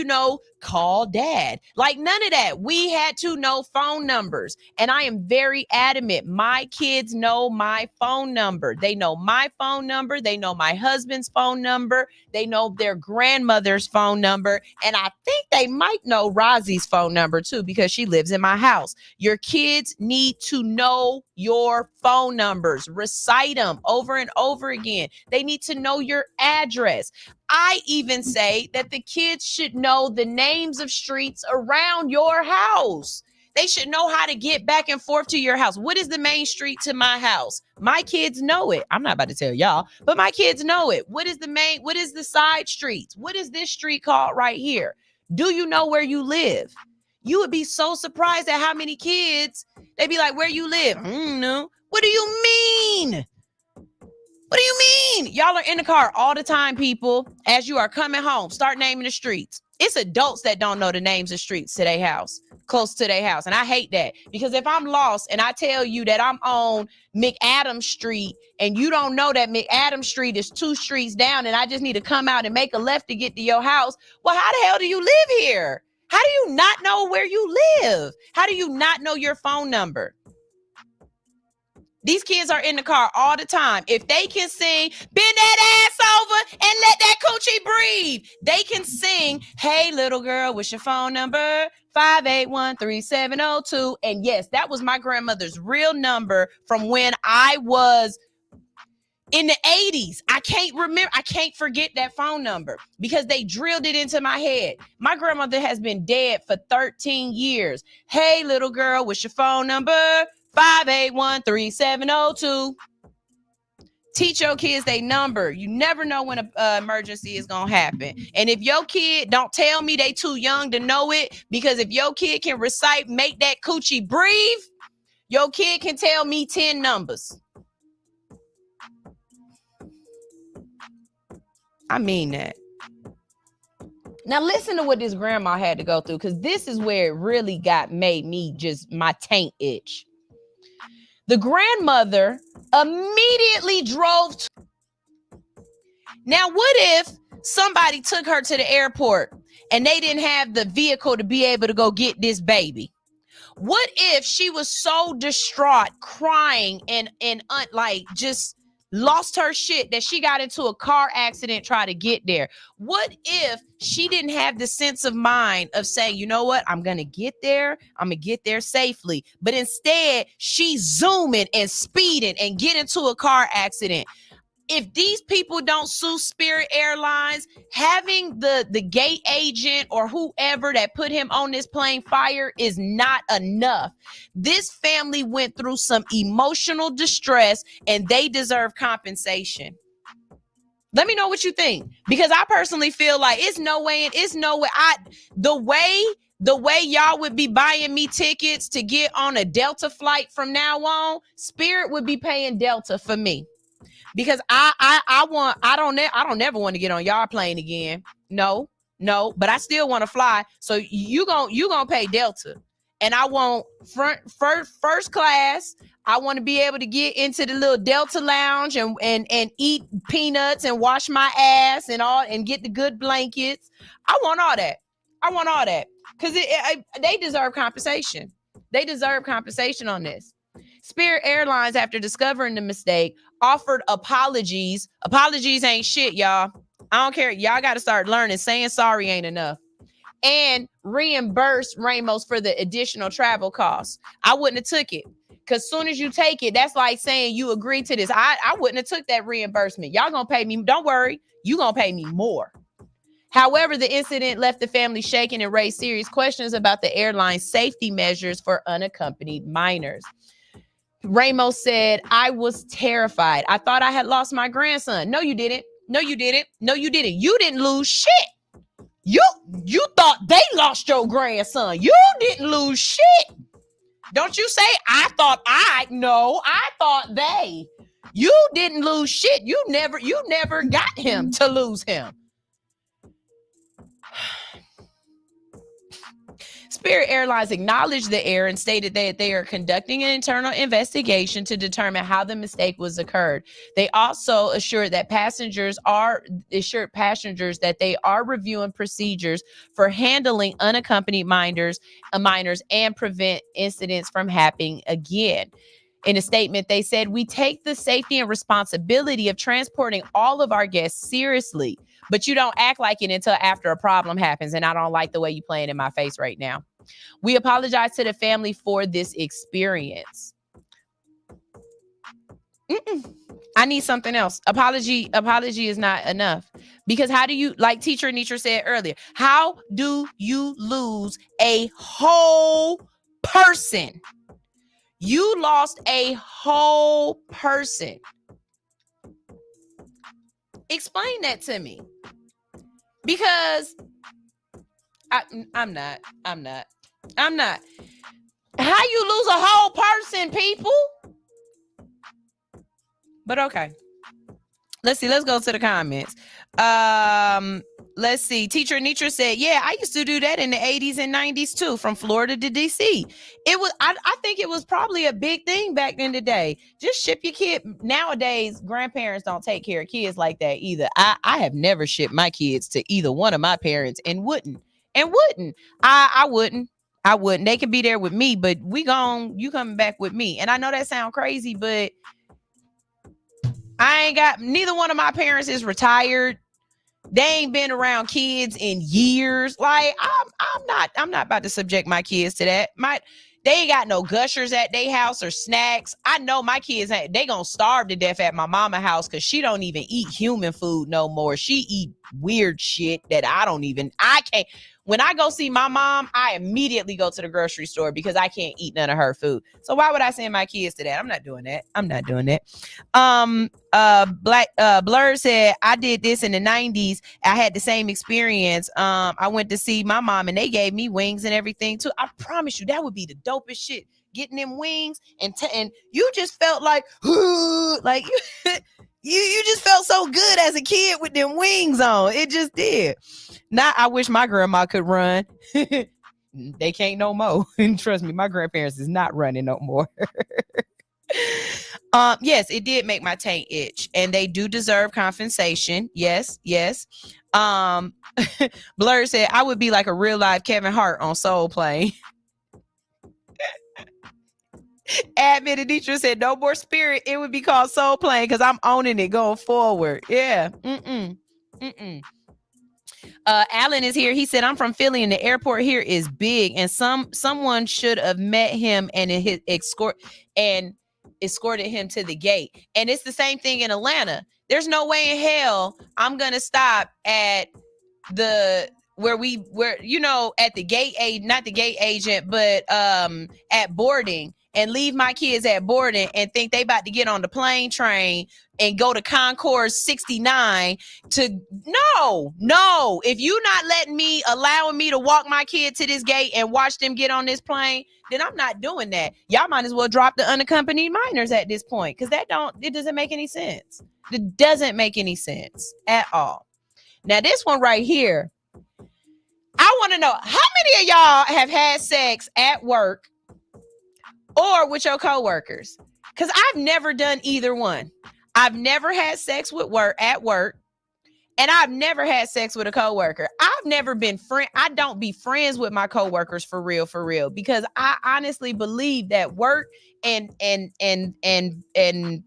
call dad. Like none of that. We had to know phone numbers. And I am very adamant. My kids know my phone number. They know my phone number. They know my husband's phone number. They know their grandmother's phone number. And I think they might know Rosie's phone number too, because she lives in my house. Your kids need to know your phone numbers. Recite them over and over again. They need to know your address. I even say that the kids should know the names of streets around your house. They should know how to get back and forth to your house. What is the main street to my house? My kids know it. I'm not about to tell y'all, but my kids know it. What is the side streets? What is this street called right here? Do you know where you live? You would be so surprised at how many kids, they'd be like, where you live? No. What do you mean? What do you mean? Y'all are in the car all the time, people. As you are coming home, start naming the streets. It's adults that don't know the names of streets to their house, close to their house. And I hate that, because if I'm lost and I tell you that I'm on McAdams Street and you don't know that McAdams Street is 2 streets down and I just need to come out and make a left to get to your house, well, how the hell do you live here? How do you not know where you live? How do you not know your phone number? These kids are in the car all the time. If they can sing, bend that ass over and let that coochie breathe. They can sing, hey, little girl, what's your phone number? 581-3702. And yes, that was my grandmother's real number from when I was in the 80s. I can't forget that phone number because they drilled it into my head. My grandmother has been dead for 13 years. Hey, little girl, what's your phone number? 581-3702. Teach your kids their number. You never know when an emergency is going to happen. And if your kid, don't tell me they too young to know it, because if your kid can recite, make that coochie breathe, your kid can tell me 10 numbers. I mean that. Now listen to what this grandma had to go through, because this is where it really made me just my taint itch. The grandmother immediately drove. Now, what if somebody took her to the airport and they didn't have the vehicle to be able to go get this baby? What if she was so distraught, crying and like just lost her shit that she got into a car accident trying to get there? What if she didn't have the sense of mind of saying, you know what, I'm gonna get there safely, but instead she's zooming and speeding and get into a car accident? If these people don't sue Spirit Airlines, having the gate agent or whoever that put him on this plane fired is not enough. This family went through some emotional distress and they deserve compensation. Let me know what you think, because I personally feel like the way y'all would be buying me tickets to get on a Delta flight from now on, Spirit would be paying Delta for me. Because I don't never want to get on y'all plane again. No, No, but I still want to fly. So you gonna pay Delta, and I want first class. I want to be able to get into the little Delta lounge and eat peanuts and wash my ass and get the good blankets. I want all that. Because they deserve compensation. They deserve compensation on this. Spirit Airlines, after discovering the mistake, offered apologies. Apologies ain't shit, y'all. I don't care. Y'all got to start learning. Saying sorry ain't enough. And reimburse Ramos for the additional travel costs. I wouldn't have took it. Because soon as you take it, that's like saying you agreed to this. I wouldn't have took that reimbursement. Y'all going to pay me. Don't worry. You going to pay me more. However, the incident left the family shaken and raised serious questions about the airline's safety measures for unaccompanied minors. Ramos said, I was terrified. I thought I had lost my grandson. No, you didn't. No, you didn't. No, you didn't. You didn't lose shit. You thought they lost your grandson. You didn't lose shit. Don't you say, I thought I thought they. You didn't lose shit. You never got him to lose him. Spirit Airlines acknowledged the error and stated that they are conducting an internal investigation to determine how the mistake was occurred. They also assured passengers that they are reviewing procedures for handling unaccompanied minors and prevent incidents from happening again. In a statement, they said, we take the safety and responsibility of transporting all of our guests seriously, but you don't act like it until after a problem happens. And I don't like the way you're playing in my face right now. We apologize to the family for this experience. I need something else. Apology is not enough. Because how do you, like Teacher Anitra said earlier, how do you lose a whole person? You lost a whole person. Explain that to me. Because I'm not. How you lose a whole person, people? But okay. Let's see. Let's go to the comments. Let's see. Teacher Anitra said, yeah, I used to do that in the 80s and 90s too, from Florida to DC. It was, I think it was probably a big thing back in the day. Just ship your kid. Nowadays, grandparents don't take care of kids like that either. I have never shipped my kids to either one of my parents and wouldn't. I wouldn't. They could be there with me, but you coming back with me. And I know that sounds crazy, but neither one of my parents is retired. They ain't been around kids in years. Like I'm not about to subject my kids to that. They ain't got no gushers at their house or snacks. I know my kids they gonna starve to death at my mama house because she don't even eat human food no more. She eat weird shit that I can't. When I go see my mom, I immediately go to the grocery store because I can't eat none of her food. So why would I send my kids to that? I'm not doing that. Blur said, I did this in the 90s. I had the same experience. I went to see my mom and they gave me wings and everything too. I promise you that would be the dopest shit. Getting them wings and you just felt like you just felt so good as a kid with them wings on. It just did. Now I wish my grandma could run. They can't no more. And trust me, my grandparents is not running no more. Yes, it did make my tank itch, and they do deserve compensation. Yes. Blur said I would be like a real live Kevin Hart on Soul Plane. Admin Anitra said no more Spirit. It would be called Soul Plane because I'm owning it going forward. Yeah. Alan is here. He said, I'm from Philly and the airport here is big, and someone should have met him and escorted him to the gate. And it's the same thing in Atlanta. There's no way in hell I'm gonna stop at at the gate not the gate agent, but at boarding, and leave my kids at boarding and think they about to get on the plane train and go to Concourse 69 no. If you not allowing me to walk my kid to this gate and watch them get on this plane, then I'm not doing that. Y'all might as well drop the unaccompanied minors at this point, because it doesn't make any sense. It doesn't make any sense at all. Now this one right here, I want to know, how many of y'all have had sex at work or with your coworkers? Because I've never done either one. I've never had sex with at work, and I've never had sex with a coworker. I've never been I don't be friends with my coworkers for real, because I honestly believe that work and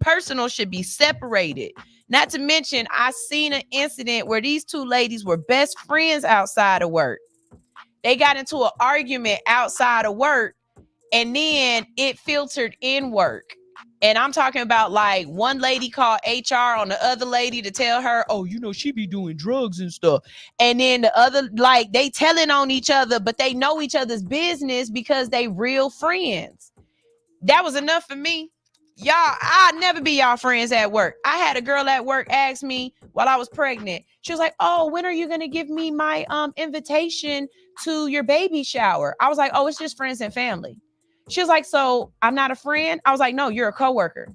personal should be separated. Not to mention, I seen an incident where these two ladies were best friends outside of work. They got into an argument outside of work, and then it filtered in work. And I'm talking about like one lady called HR on the other lady to tell her, oh, you know, she be doing drugs and stuff. And then the other, like, they telling on each other, but they know each other's business because they real friends. That was enough for me. Y'all, I'd never be y'all friends at work. I had a girl at work ask me while I was pregnant. She was like, oh, when are you going to give me my invitation to your baby shower? I was like, oh, it's just friends and family. She was like, so I'm not a friend? I was like, no, you're a coworker.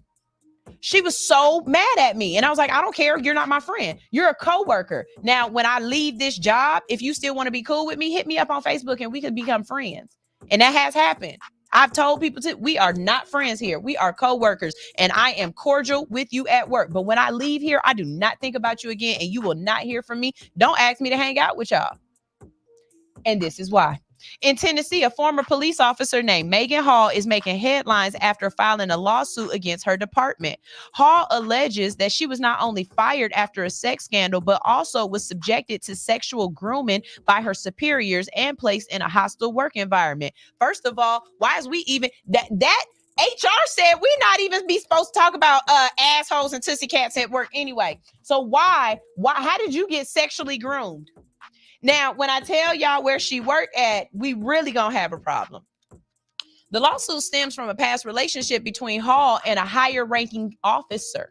She was so mad at me. And I was like, I don't care. You're not my friend. You're a coworker. Now, when I leave this job, if you still want to be cool with me, hit me up on Facebook and we could become friends. And that has happened. I've told people we are not friends here. We are coworkers, and I am cordial with you at work. But when I leave here, I do not think about you again, and you will not hear from me. Don't ask me to hang out with y'all. And this is why. In Tennessee, a former police officer named Megan Hall is making headlines after filing a lawsuit against her department. Hall alleges that she was not only fired after a sex scandal, but also was subjected to sexual grooming by her superiors and placed in a hostile work environment. First of all, why is we even that HR said we not even be supposed to talk about assholes and tussie cats at work anyway. So why how did you get sexually groomed? Now, when I tell y'all where she worked at, we really gonna have a problem. The lawsuit stems from a past relationship between Hall and a higher ranking officer.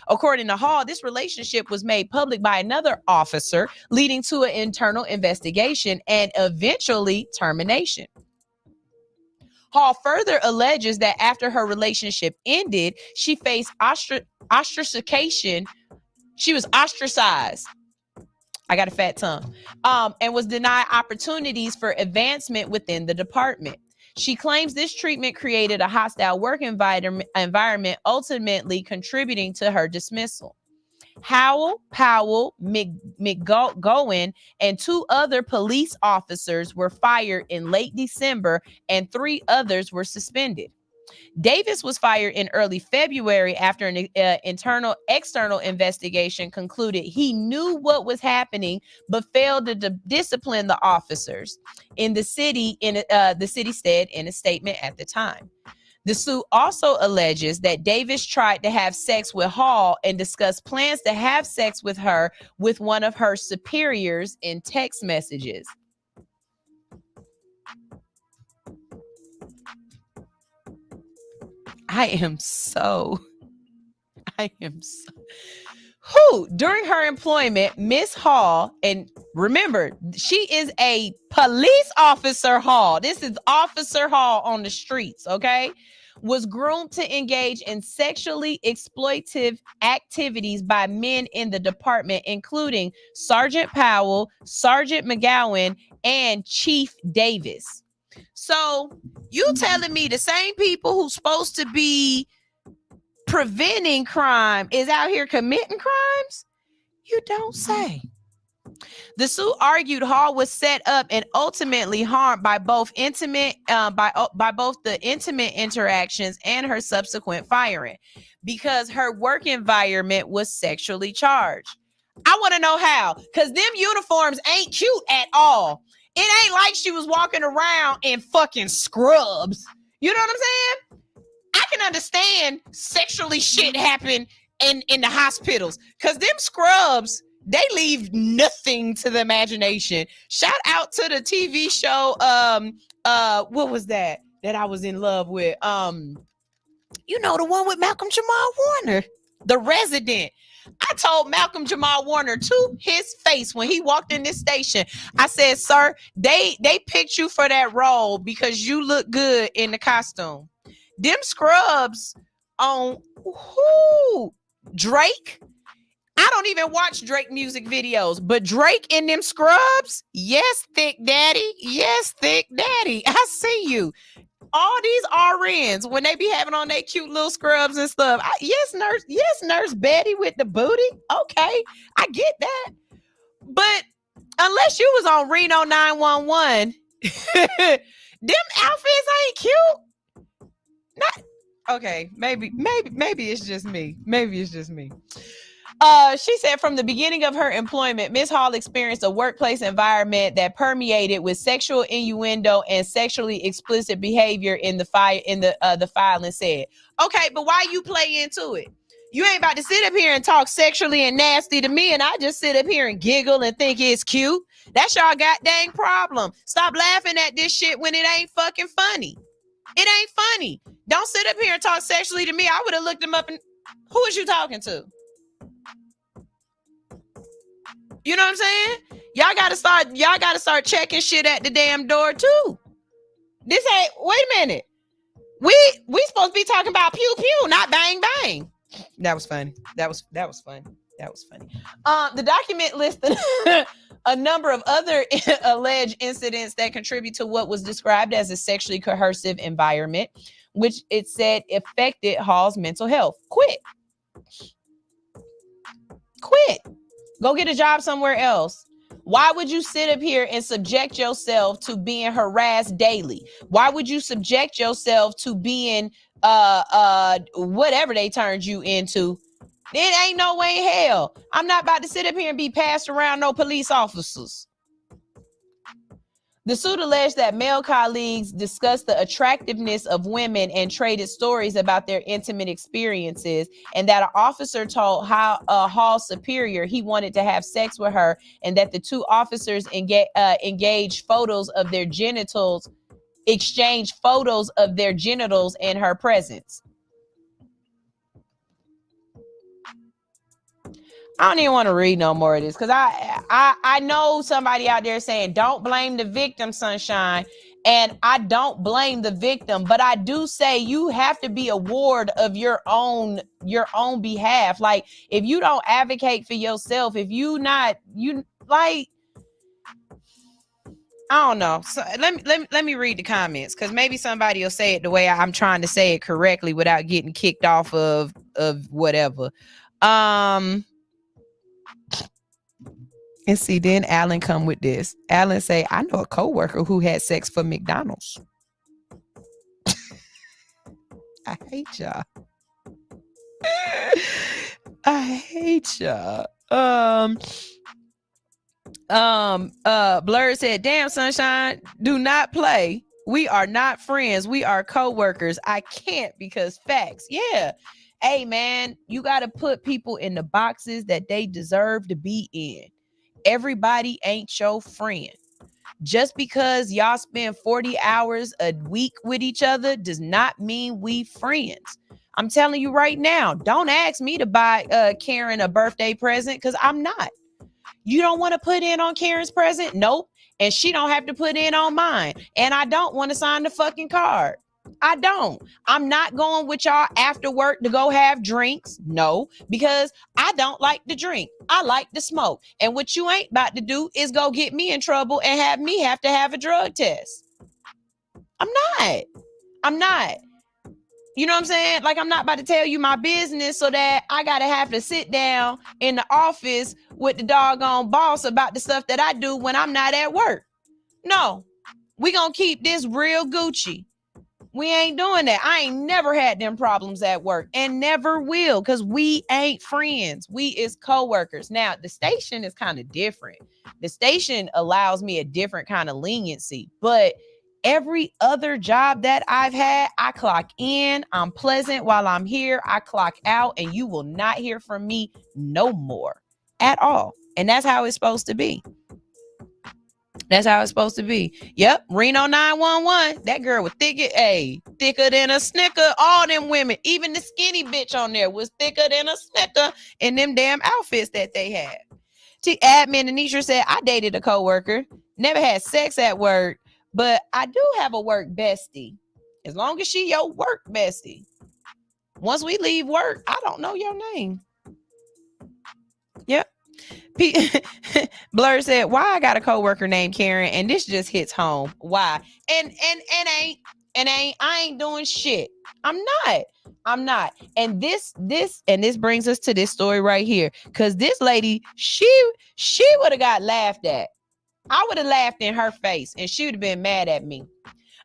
According to Hall, this relationship was made public by another officer, leading to an internal investigation and eventually termination. Hall further alleges that after her relationship ended, she faced ostracification. She was ostracized. I got a fat tongue. And was denied opportunities for advancement within the department. She claims this treatment created a hostile work environment, ultimately contributing to her dismissal. Howell, Powell, McGowan, and 2 other police officers were fired in late December, and 3 others were suspended. Davis was fired in early February after an external investigation concluded he knew what was happening, but failed to discipline the officers. The city said in a statement at the time. The suit also alleges that Davis tried to have sex with Hall and discussed plans to have sex with her with one of her superiors in text messages. During her employment, Miss Hall, and remember, she is a police officer Hall. This is Officer Hall on the streets, okay? Was groomed to engage in sexually exploitive activities by men in the department, including Sergeant Powell, Sergeant McGowan, and Chief Davis. So you telling me the same people who's supposed to be preventing crime is out here committing crimes? You don't say. The suit argued Hall was set up and ultimately harmed by both by both the intimate interactions and her subsequent firing because her work environment was sexually charged. I want to know how, because them uniforms ain't cute at all. It ain't like she was walking around in fucking scrubs. You know what I'm saying? I can understand sexually shit happen in the hospitals because them scrubs, they leave nothing to the imagination. Shout out to the TV show. What was that I was in love with? You know, the one with Malcolm Jamal Warner, The Resident. I told Malcolm Jamal Warner to his face when he walked in this station, I said, sir, they picked you for that role because you look good in the costume. Them scrubs on Drake I don't even watch Drake music videos, but Drake in them scrubs, yes, thick daddy, yes, thick daddy. I see you. All these RNs, when they be having on their cute little scrubs and stuff. Yes, Nurse Betty with the booty. Okay, I get that. But unless you was on Reno 911, them outfits ain't cute. Not okay. Maybe it's just me. Maybe it's just me. She said from the beginning of her employment, Ms. Hall experienced a workplace environment that permeated with sexual innuendo and sexually explicit behavior in the filing said. Okay, but why you play into it? You ain't about to sit up here and talk sexually and nasty to me, and I just sit up here and giggle and think it's cute. That's y'all goddamn problem. Stop laughing at this shit when it ain't fucking funny. It ain't funny. Don't sit up here and talk sexually to me. I would have looked him up and who is you talking to? You know what I'm saying? Y'all gotta start checking shit at the damn door too. This ain't, wait a minute. We supposed to be talking about pew pew, not bang bang. That was funny. That was funny. That was funny. The document listed a number of other alleged incidents that contribute to what was described as a sexually coercive environment, which it said affected Hall's mental health. Quit. Go get a job somewhere else. Why would you sit up here and subject yourself to being harassed daily? Why would you subject yourself to being whatever they turned you into? It ain't no way in hell. I'm not about to sit up here and be passed around no police officers. The suit alleged that male colleagues discussed the attractiveness of women and traded stories about their intimate experiences, and that an officer told Hall's superior he wanted to have sex with her, and that the two officers exchanged photos of their genitals in her presence. I don't even want to read no more of this because I know somebody out there saying don't blame the victim, Sunshine, and I don't blame the victim, but I do say you have to be a ward of your own behalf. Like if you don't advocate for yourself, if you like, I don't know. So let me read the comments because maybe somebody will say it the way I'm trying to say it correctly without getting kicked off of whatever. And see, then Alan come with this. Alan say, I know a coworker who had sex for McDonald's. I hate y'all. I hate y'all. Blur said, damn, Sunshine, do not play. We are not friends. We are coworkers. I can't because facts. Yeah. Hey, man, you got to put people in the boxes that they deserve to be in. Everybody ain't your friend. Just because y'all spend 40 hours a week with each other does not mean we friends. I'm telling you right now, don't ask me to buy Karen a birthday present because I'm not. You don't want to put in on Karen's present? Nope. And she don't have to put in on mine. And I don't want to sign the fucking card. I don't. I'm not going with y'all after work to go have drinks. No, because I don't like to drink. I like to smoke. And what you ain't about to do is go get me in trouble and have me have to have a drug test. I'm not. You know what I'm saying? Like, I'm not about to tell you my business so that I got to have to sit down in the office with the doggone boss about the stuff that I do when I'm not at work. No, we gonna keep this real Gucci. We ain't doing that. I ain't never had them problems at work and never will because we ain't friends. We is coworkers. Now, the station is kind of different. The station allows me a different kind of leniency, but every other job that I've had, I clock in. I'm pleasant while I'm here. I clock out and you will not hear from me no more at all. And that's how it's supposed to be. That's how it's supposed to be. Yep. Reno 911. That girl was thicker than a Snicker. All them women, even the skinny bitch on there was thicker than a Snicker in them damn outfits that they had. Admin Anisha said, I dated a coworker. Never had sex at work, but I do have a work bestie. As long as she your work bestie. Once we leave work, I don't know your name. Yep. Blur said, why I got a coworker named Karen and this just hits home. Why? And I ain't doing shit. I'm not. And this brings us to this story right here. Cause this lady, she would have got laughed at. I would have laughed in her face and she would have been mad at me.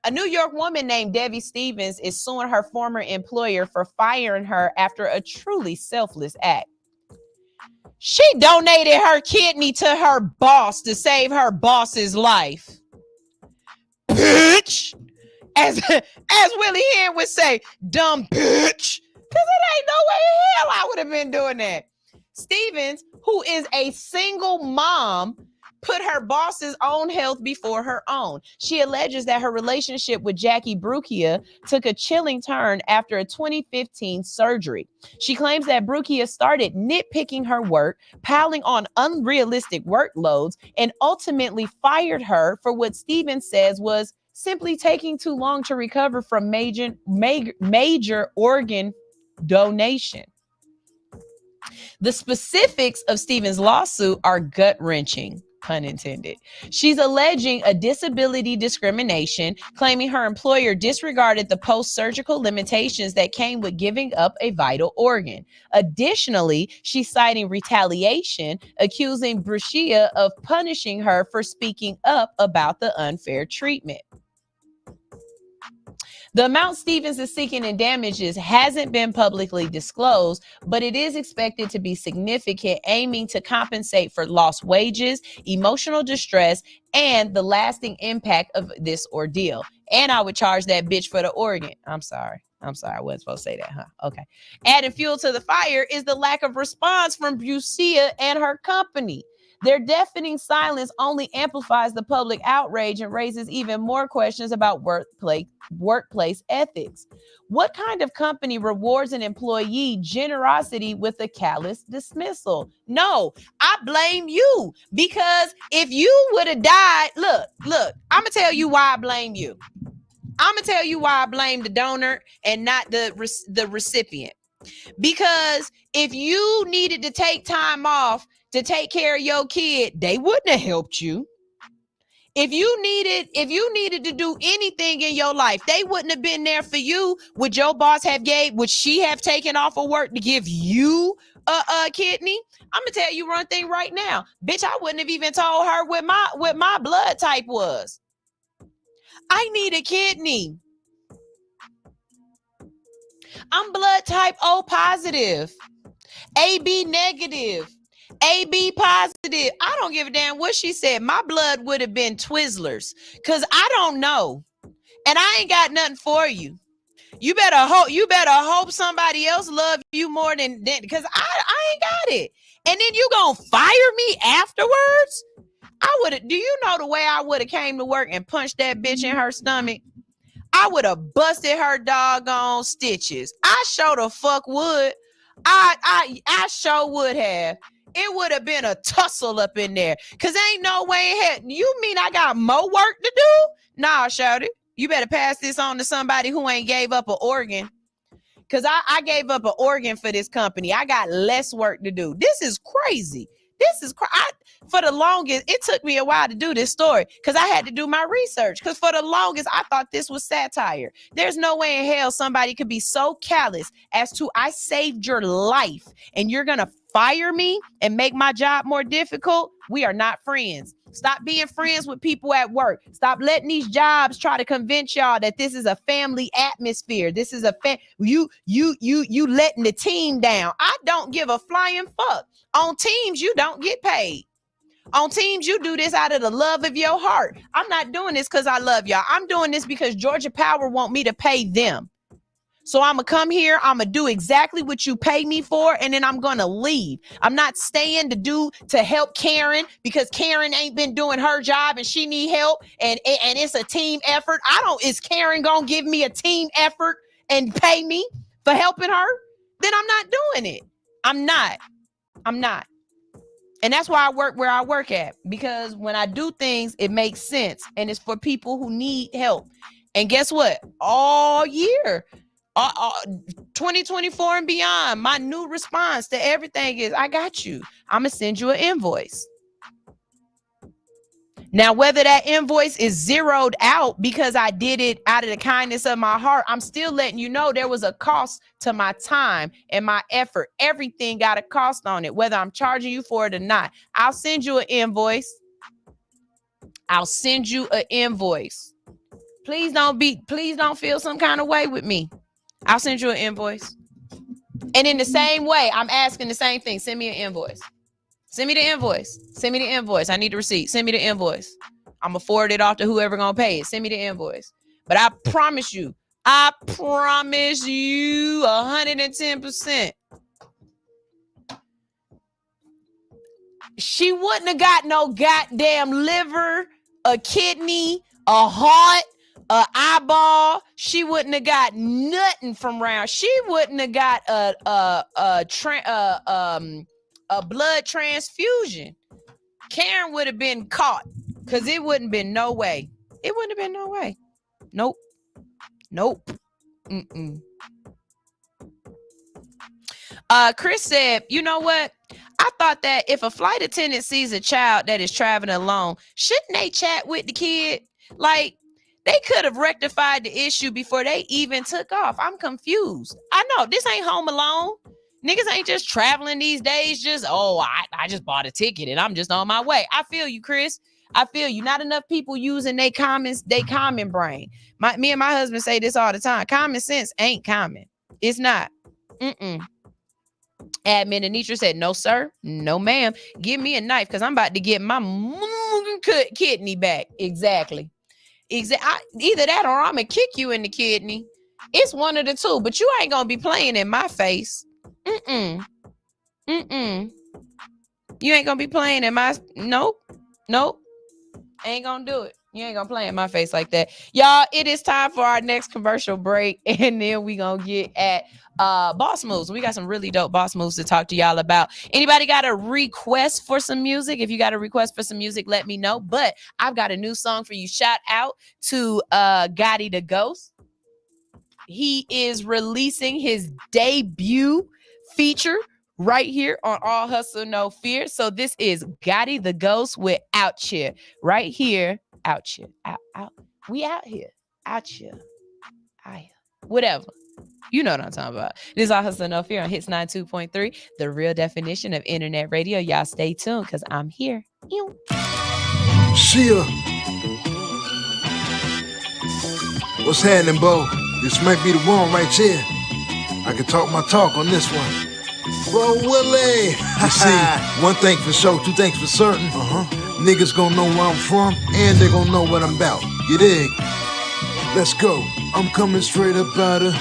A New York woman named Debbie Stevens is suing her former employer for firing her after a truly selfless act. She donated her kidney to her boss to save her boss's life. Bitch! As Willie Hen would say, dumb bitch. Because it ain't no way in hell I would have been doing that. Stevens, who is a single mom, put her boss's own health before her own. She alleges that her relationship with Jackie Brukia took a chilling turn after a 2015 surgery. She claims that Brukia started nitpicking her work, piling on unrealistic workloads, and ultimately fired her for what Stevens says was simply taking too long to recover from major organ donation. The specifics of Stevens' lawsuit are gut-wrenching. Pun intended. She's alleging a disability discrimination, claiming her employer disregarded the post-surgical limitations that came with giving up a vital organ. Additionally, she's citing retaliation, accusing Brukia of punishing her for speaking up about the unfair treatment. The amount Stevens is seeking in damages hasn't been publicly disclosed, but it is expected to be significant, aiming to compensate for lost wages, emotional distress, and the lasting impact of this ordeal. And I would charge that bitch for the organ. I'm sorry. I wasn't supposed to say that, huh? Okay. Adding fuel to the fire is the lack of response from Brukia and her company. Their deafening silence only amplifies the public outrage and raises even more questions about workplace ethics. What kind of company rewards an employee generosity with a callous dismissal? No, I blame you, because if you would have died, look, I'm going to tell you why I blame you. I'm going to tell you why I blame the donor and not the recipient. Because if you needed to take time off to take care of your kid, they wouldn't have helped you. If you needed to do anything in your life, they wouldn't have been there for you. Would your boss would she have taken off of work to give you a kidney? I'm gonna tell you one thing right now, bitch. I wouldn't have even told her what my blood type was. I need a kidney. I'm blood type O positive, AB negative, AB positive. I don't give a damn what she said. My blood would have been Twizzlers, because I don't know. And I ain't got nothing for you. You better hope somebody else love you more than because I ain't got it. And then you gonna fire me afterwards? Do you know the way I would have came to work and punched that bitch in her stomach? I would have busted her doggone stitches. I sure the fuck would. I sure would have. It would have been a tussle up in there. Cause ain't no way in hell. You mean I got more work to do? Nah, shouty. You better pass this on to somebody who ain't gave up an organ. Cause I gave up an organ for this company. I got less work to do. This is crazy. For the longest, it took me a while to do this story because I had to do my research. Because for the longest, I thought this was satire. There's no way in hell somebody could be so callous as to I saved your life and you're going to fire me and make my job more difficult. We are not friends. Stop being friends with people at work. Stop letting these jobs try to convince y'all that this is a family atmosphere. This is you letting the team down. I don't give a flying fuck. On teams, you don't get paid. On teams, you do this out of the love of your heart. I'm not doing this because I love y'all. I'm doing this because Georgia Power want me to pay them. So I'm going to come here. I'm going to do exactly what you pay me for. And then I'm going to leave. I'm not staying to help Karen because Karen ain't been doing her job and she need help. And it's a team effort. Is Karen going to give me a team effort and pay me for helping her? Then I'm not doing it. I'm not. And that's why I work where I work at, because when I do things, it makes sense. And it's for people who need help. And guess what? All year, 2024 and beyond, my new response to everything is, I got you. I'm going to send you an invoice. Now, whether that invoice is zeroed out because I did it out of the kindness of my heart, I'm still letting you know there was a cost to my time and my effort. Everything got a cost on it, whether I'm charging you for it or not. I'll send you an invoice. I'll send you an invoice. Please don't feel some kind of way with me. I'll send you an invoice. And in the same way, I'm asking the same thing. Send me an invoice. Send me the invoice. Send me the invoice. I need the receipt. Send me the invoice. I'm going to forward it off to whoever going to pay it. Send me the invoice. But I promise you 110%. She wouldn't have got no goddamn liver, a kidney, a heart, a eyeball. She wouldn't have got nothing from round. She wouldn't have got a blood transfusion. Karen would have been caught because it wouldn't have been no way. It wouldn't have been no way. Nope. Chris said, you know what? I thought that if a flight attendant sees a child that is traveling alone, shouldn't they chat with the kid? Like, they could have rectified the issue before they even took off. I'm confused. I know this ain't Home Alone. Niggas ain't just traveling these days. I just bought a ticket and I'm just on my way. I feel you, Chris. I feel you. Not enough people using they common brain. Me and my husband say this all the time. Common sense ain't common. It's not. Admin Anitra said, no, sir. No, ma'am. Give me a knife because I'm about to get my kidney back. Exactly. Either that or I'm going to kick you in the kidney. It's one of the two, but you ain't going to be playing in my face. You ain't gonna be playing in my nope. Ain't gonna do it. You ain't gonna play in my face like that. Y'all, it is time for our next commercial break, and then we gonna get at boss moves. We got some really dope boss moves to talk to y'all about. Anybody got a request for some music? If you got a request for some music, let me know. But I've got a new song for you. Shout out to Gotti the Ghost. He is releasing his debut feature right here on All Hustle No Fear. So this is Gotti the Ghost with Out Here. Right here. Out here. Out. We out here. Out here. Out here. Whatever. You know what I'm talking about. This is All Hustle No Fear on Hits 92.3. The real definition of internet radio. Y'all stay tuned because I'm here. Shia. What's happening, Bo? This might be the one right here. I can talk my talk on this one. Bro Willie. You see, one thing for sure, two things for certain. Niggas gon' know where I'm from, and they gon' know what I'm about. You dig? Let's go. I'm coming straight up out of.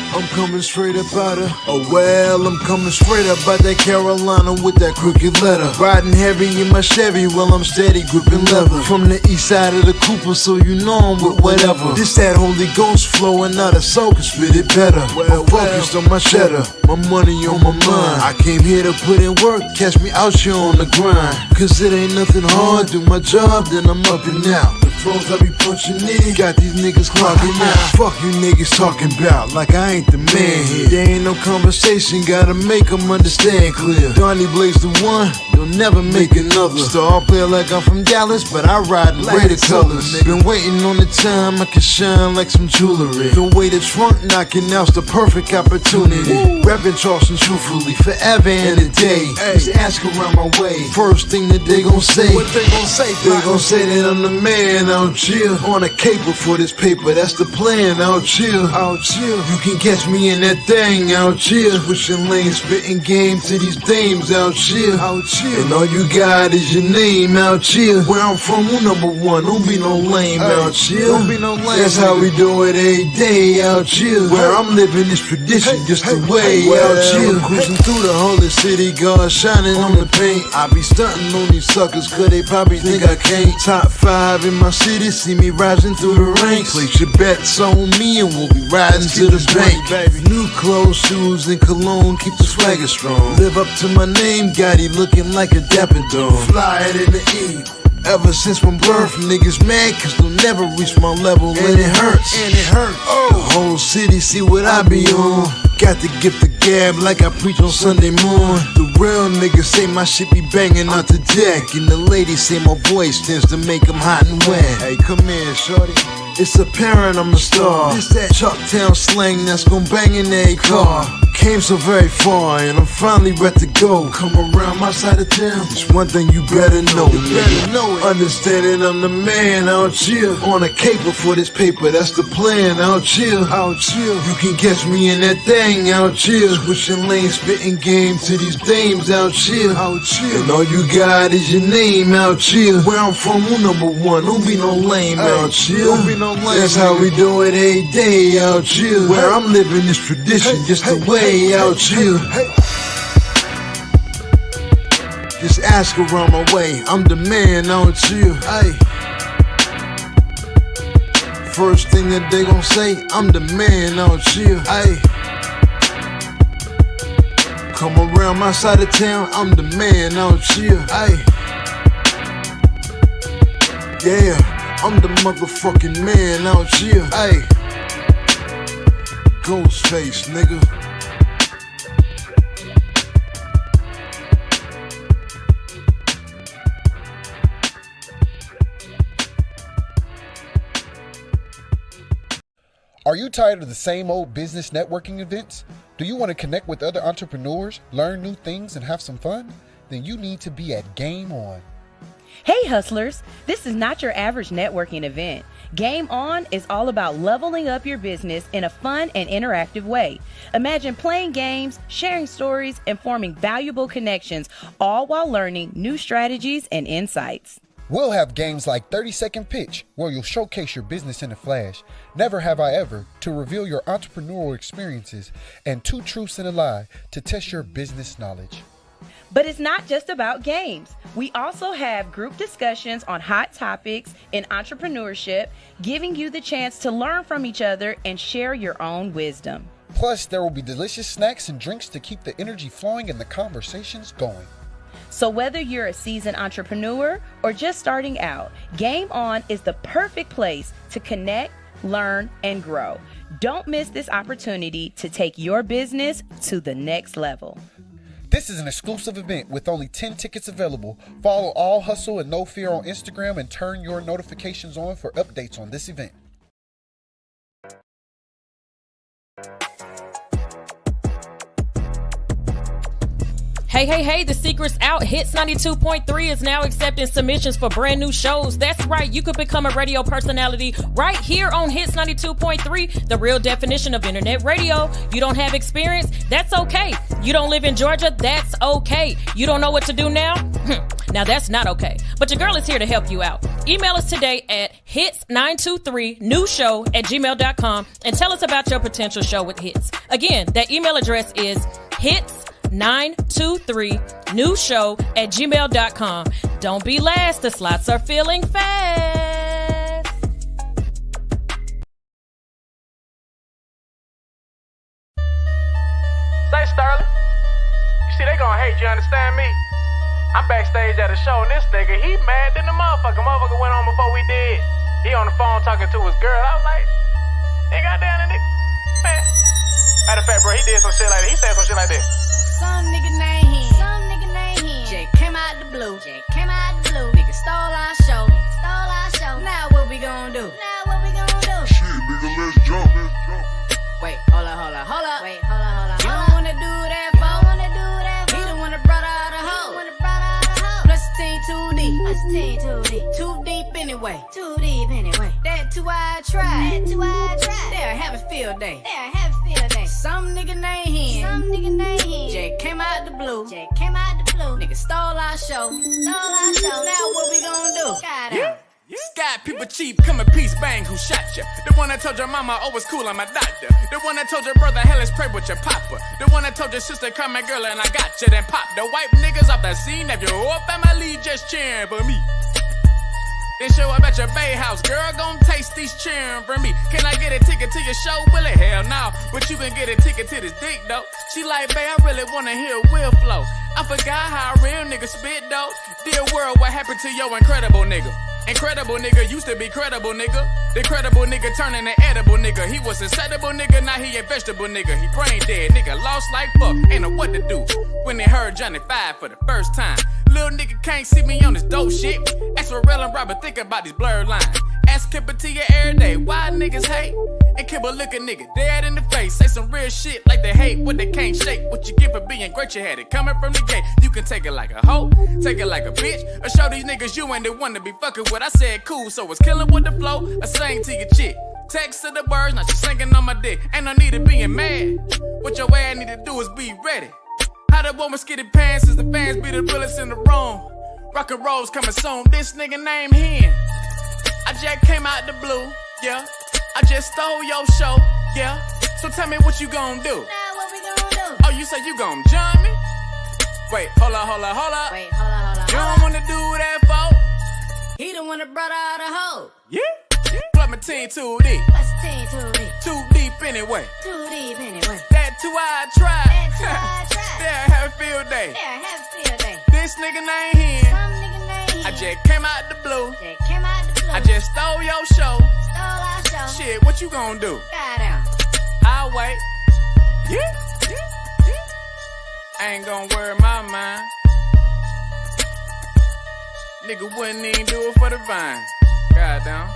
Oh well, I'm coming straight up out that Carolina with that crooked letter. Riding heavy in my Chevy while I'm steady gripping leather. From the east side of the Cooper, so you know I'm with whatever. This that Holy Ghost flowing out of soul can spit it better. I'm focused on my cheddar, my money on my mind. I came here to put in work, catch me out here on the grind. Cause it ain't nothing hard, do my job, then I'm up and out. The flows I be punching in, got these niggas clocking out. Fuck you niggas talking about like I ain't the man here. There ain't no conversation, gotta make them understand clear. Donnie Blaze the one, you'll never make another. Star player like I'm from Dallas, but I ride in rated colors. Been waiting on the time I can shine like some jewelry. The way the trunk knocking out's the perfect opportunity. Rapping Charleston truthfully, forever and a day. Just ask around my way. First thing that they gon' say, what they gon' say? They gon' say that I'm the man out here. On a caper for this paper, that's the plan out here. You can catch me in that thing out here. Switching lanes, spitting game to these dames out here. And all you got is your name out here. Where I'm from, who number one? Don't be no lame out here. Don't be no lame. That's how we do it every day out here. Where I'm living this tradition just the way out here. Cruising through the holy city, God shining on the paint. I be stunting on these suckers, cause they probably think I can't. Top 5 in my city, see me rising through the ranks. Place your bets on me and we'll be riding to the bank. New clothes, shoes, and cologne, keep the swagger strong. Live up to my name, Gotti looking like a dapper dog. Fly it in the E. Ever since my birth, niggas mad cause they'll never reach my level, and it hurts. The whole city see what I be on. Got the gift of gab like I preach on Sunday morning. The real niggas say my shit be banging out the jack, and the ladies say my voice tends to make them hot and wet. Hey, come in, shorty. It's apparent I'm a star. It's that Chalktown slang that's gon' bang in every car. Came so very far and I'm finally ready to go. Come around my side of town, it's one thing you better know. You better know it. Understanding I'm the man out here. On a caper for this paper, that's the plan out here. Out here. You can catch me in that thing out here. Switching lanes, spitting game to these dames out here. Out here. And all you got is your name out here. Where I'm from, who number one? Don't be no lame out here. Don't be no lame. That's how we do it every day out here. Where I'm living this tradition, just the way out here. Just ask around my way, I'm the man out here. Ay. First thing that they gon' say, I'm the man out here. Ay. Come around my side of town, I'm the man out here. Ay. Yeah, I'm the motherfucking man out here. Ay. Ghostface, nigga. Are you tired of the same old business networking events? Do you want to connect with other entrepreneurs, learn new things, and have some fun? Then you need to be at Game On. Hey hustlers, this is not your average networking event. Game On is all about leveling up your business in a fun and interactive way. Imagine playing games, sharing stories, and forming valuable connections, all while learning new strategies and insights. We'll have games like 30-second pitch, where you'll showcase your business in a flash, Never Have I Ever, to reveal your entrepreneurial experiences, and Two Truths and a Lie, to test your business knowledge. But it's not just about games. We also have group discussions on hot topics in entrepreneurship, giving you the chance to learn from each other and share your own wisdom. Plus, there will be delicious snacks and drinks to keep the energy flowing and the conversations going. So whether you're a seasoned entrepreneur or just starting out, Game On is the perfect place to connect, learn, and grow. Don't miss this opportunity to take your business to the next level. This is an exclusive event with only 10 tickets available. Follow All Hustle and No Fear on Instagram and turn your notifications on for updates on this event. Hey, the secret's out. Hits 92.3 is now accepting submissions for brand new shows. That's right, you could become a radio personality right here on Hits 92.3, the real definition of internet radio. You don't have experience? That's okay. You don't live in Georgia? That's okay. You don't know what to do now? Now that's not okay. But your girl is here to help you out. Email us today at hits923newshow@gmail.com and tell us about your potential show with Hits. Again, that email address is hits923newshow@gmail.com. Don't be last. The slots are filling fast. Say, Sterling, you see they gonna hate you, understand me? I'm backstage at a show and this nigga, he mad than the motherfucker. Motherfucker went on before we did. He on the phone talking to his girl. I was like, hey, goddamn, nigga, man. Matter of fact, bro, he did some shit like that. He said some shit like this. Some nigga named him. Some nigga named him. Jay came out the blue. Jay came out the blue. Nigga stole our show. Stole our show. Now what we gonna do? Now what we gonna do? Shit, nigga, let's jump. Wait, hold up. Wait, hold up. You don't wanna do that, fo. He the one that brought out a hoe. Plus the team too deep. Too deep anyway. That two-eyed tribe. They'll have a field day. Some nigga named him. Jay came out the blue. Nigga stole our show. Now what we gonna do? Yeah. Sky people cheap, come in peace, bang, who shot ya? The one that told your mama, oh, it's cool, I'm a doctor. The one that told your brother, hell, let's pray with your papa. The one that told your sister, come my girl, and I got you, then pop. The white niggas off the scene, if your whole family just cheering for me. Then show up at your bay house, girl, gon' taste these cheering for me. Can I get a ticket to your show? Will it? Hell no. But you can get a ticket to this dick, though. She like, babe, I really wanna hear Will flow. I forgot how a real nigga spit, though. Dear world, what happened to your incredible nigga? Incredible nigga, used to be credible nigga. The credible nigga turning an edible nigga. He was a settable nigga, now he a vegetable nigga. He brain dead nigga, lost like fuck, ain't know what to do. When they heard Johnny 5 for the first time. Little nigga can't see me on this dope shit. Ask Pharrell and Robert, think about these blurred lines. Ask Kipper to you every day, why niggas hate? And Kipper look a nigga dead in the face. Say some real shit like they hate what they can't shake. What you get for being great, you had it coming from the gate. You can take it like a hoe, take it like a bitch, or show these niggas you ain't the one to be fucking with. I said cool, so it's killing with the flow, or sing to your chick. Text to the birds, now she singing on my dick. Ain't no need of being mad. What your ass need to do is be ready. How the woman skitty pants is the fans be the realest in the room. Rock and roll's coming soon, this nigga named Hen. I just came out the blue, yeah. I just stole your show, yeah. So tell me what you gon' do. Now what we gon' do? Oh, you say you gon' join me? Wait, hold up. Wait, hold up. You don't wanna do that, folk? He the one that brought out the hoe. Yeah. Plug my team too deep. What's the team too deep? Too deep anyway. Too deep anyway. That 2 I tried. That 2 I tried. Yeah, have a field day. Yeah, have a field day. This nigga named Hen. Some nigga named I just came out the blue. I just stole your show. Stole our show. Shit, what you gon' do? Goddamn. I'll wait. Yeah. I ain't gon' worry my mind. Nigga wouldn't even do it for the vine. Goddamn.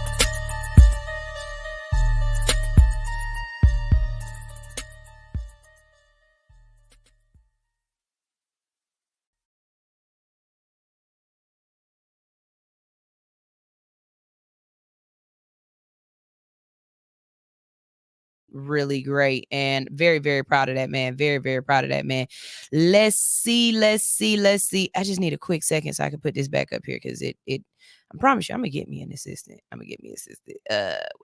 Really great and very, very proud of that man. Very, very proud of that man. Let's see. I just need a quick second so I can put this back up here because it I promise you, I'm gonna get me an assistant. What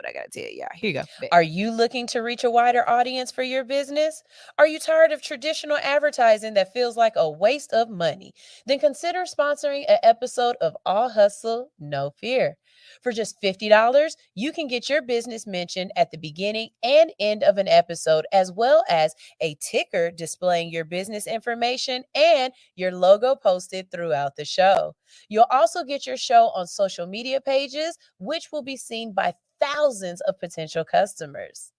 I gotta tell y'all. Here you go. Are you looking to reach a wider audience for your business? Are you tired of traditional advertising that feels like a waste of money? Then consider sponsoring an episode of All Hustle, No Fear. For just $50, you can get your business mentioned at the beginning and end of an episode, as well as a ticker displaying your business information and your logo posted throughout the show. You'll also get your show on social media pages, which will be seen by thousands of potential customers.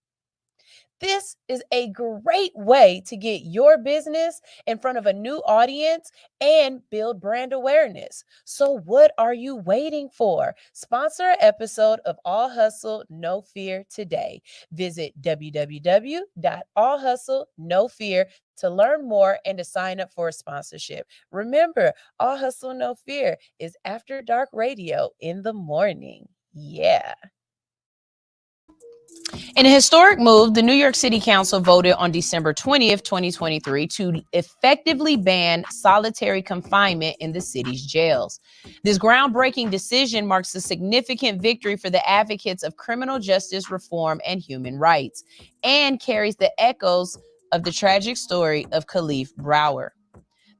This is a great way to get your business in front of a new audience and build brand awareness. So what are you waiting for? Sponsor an episode of All Hustle, No Fear today. Visit www.allhustlenofear to learn more and to sign up for a sponsorship. Remember, All Hustle, No Fear is After Dark Radio in the morning. Yeah. In a historic move, the New York City Council voted on December 20th, 2023 to effectively ban solitary confinement in the city's jails. This groundbreaking decision marks a significant victory for the advocates of criminal justice reform and human rights, and carries the echoes of the tragic story of Kalief Browder.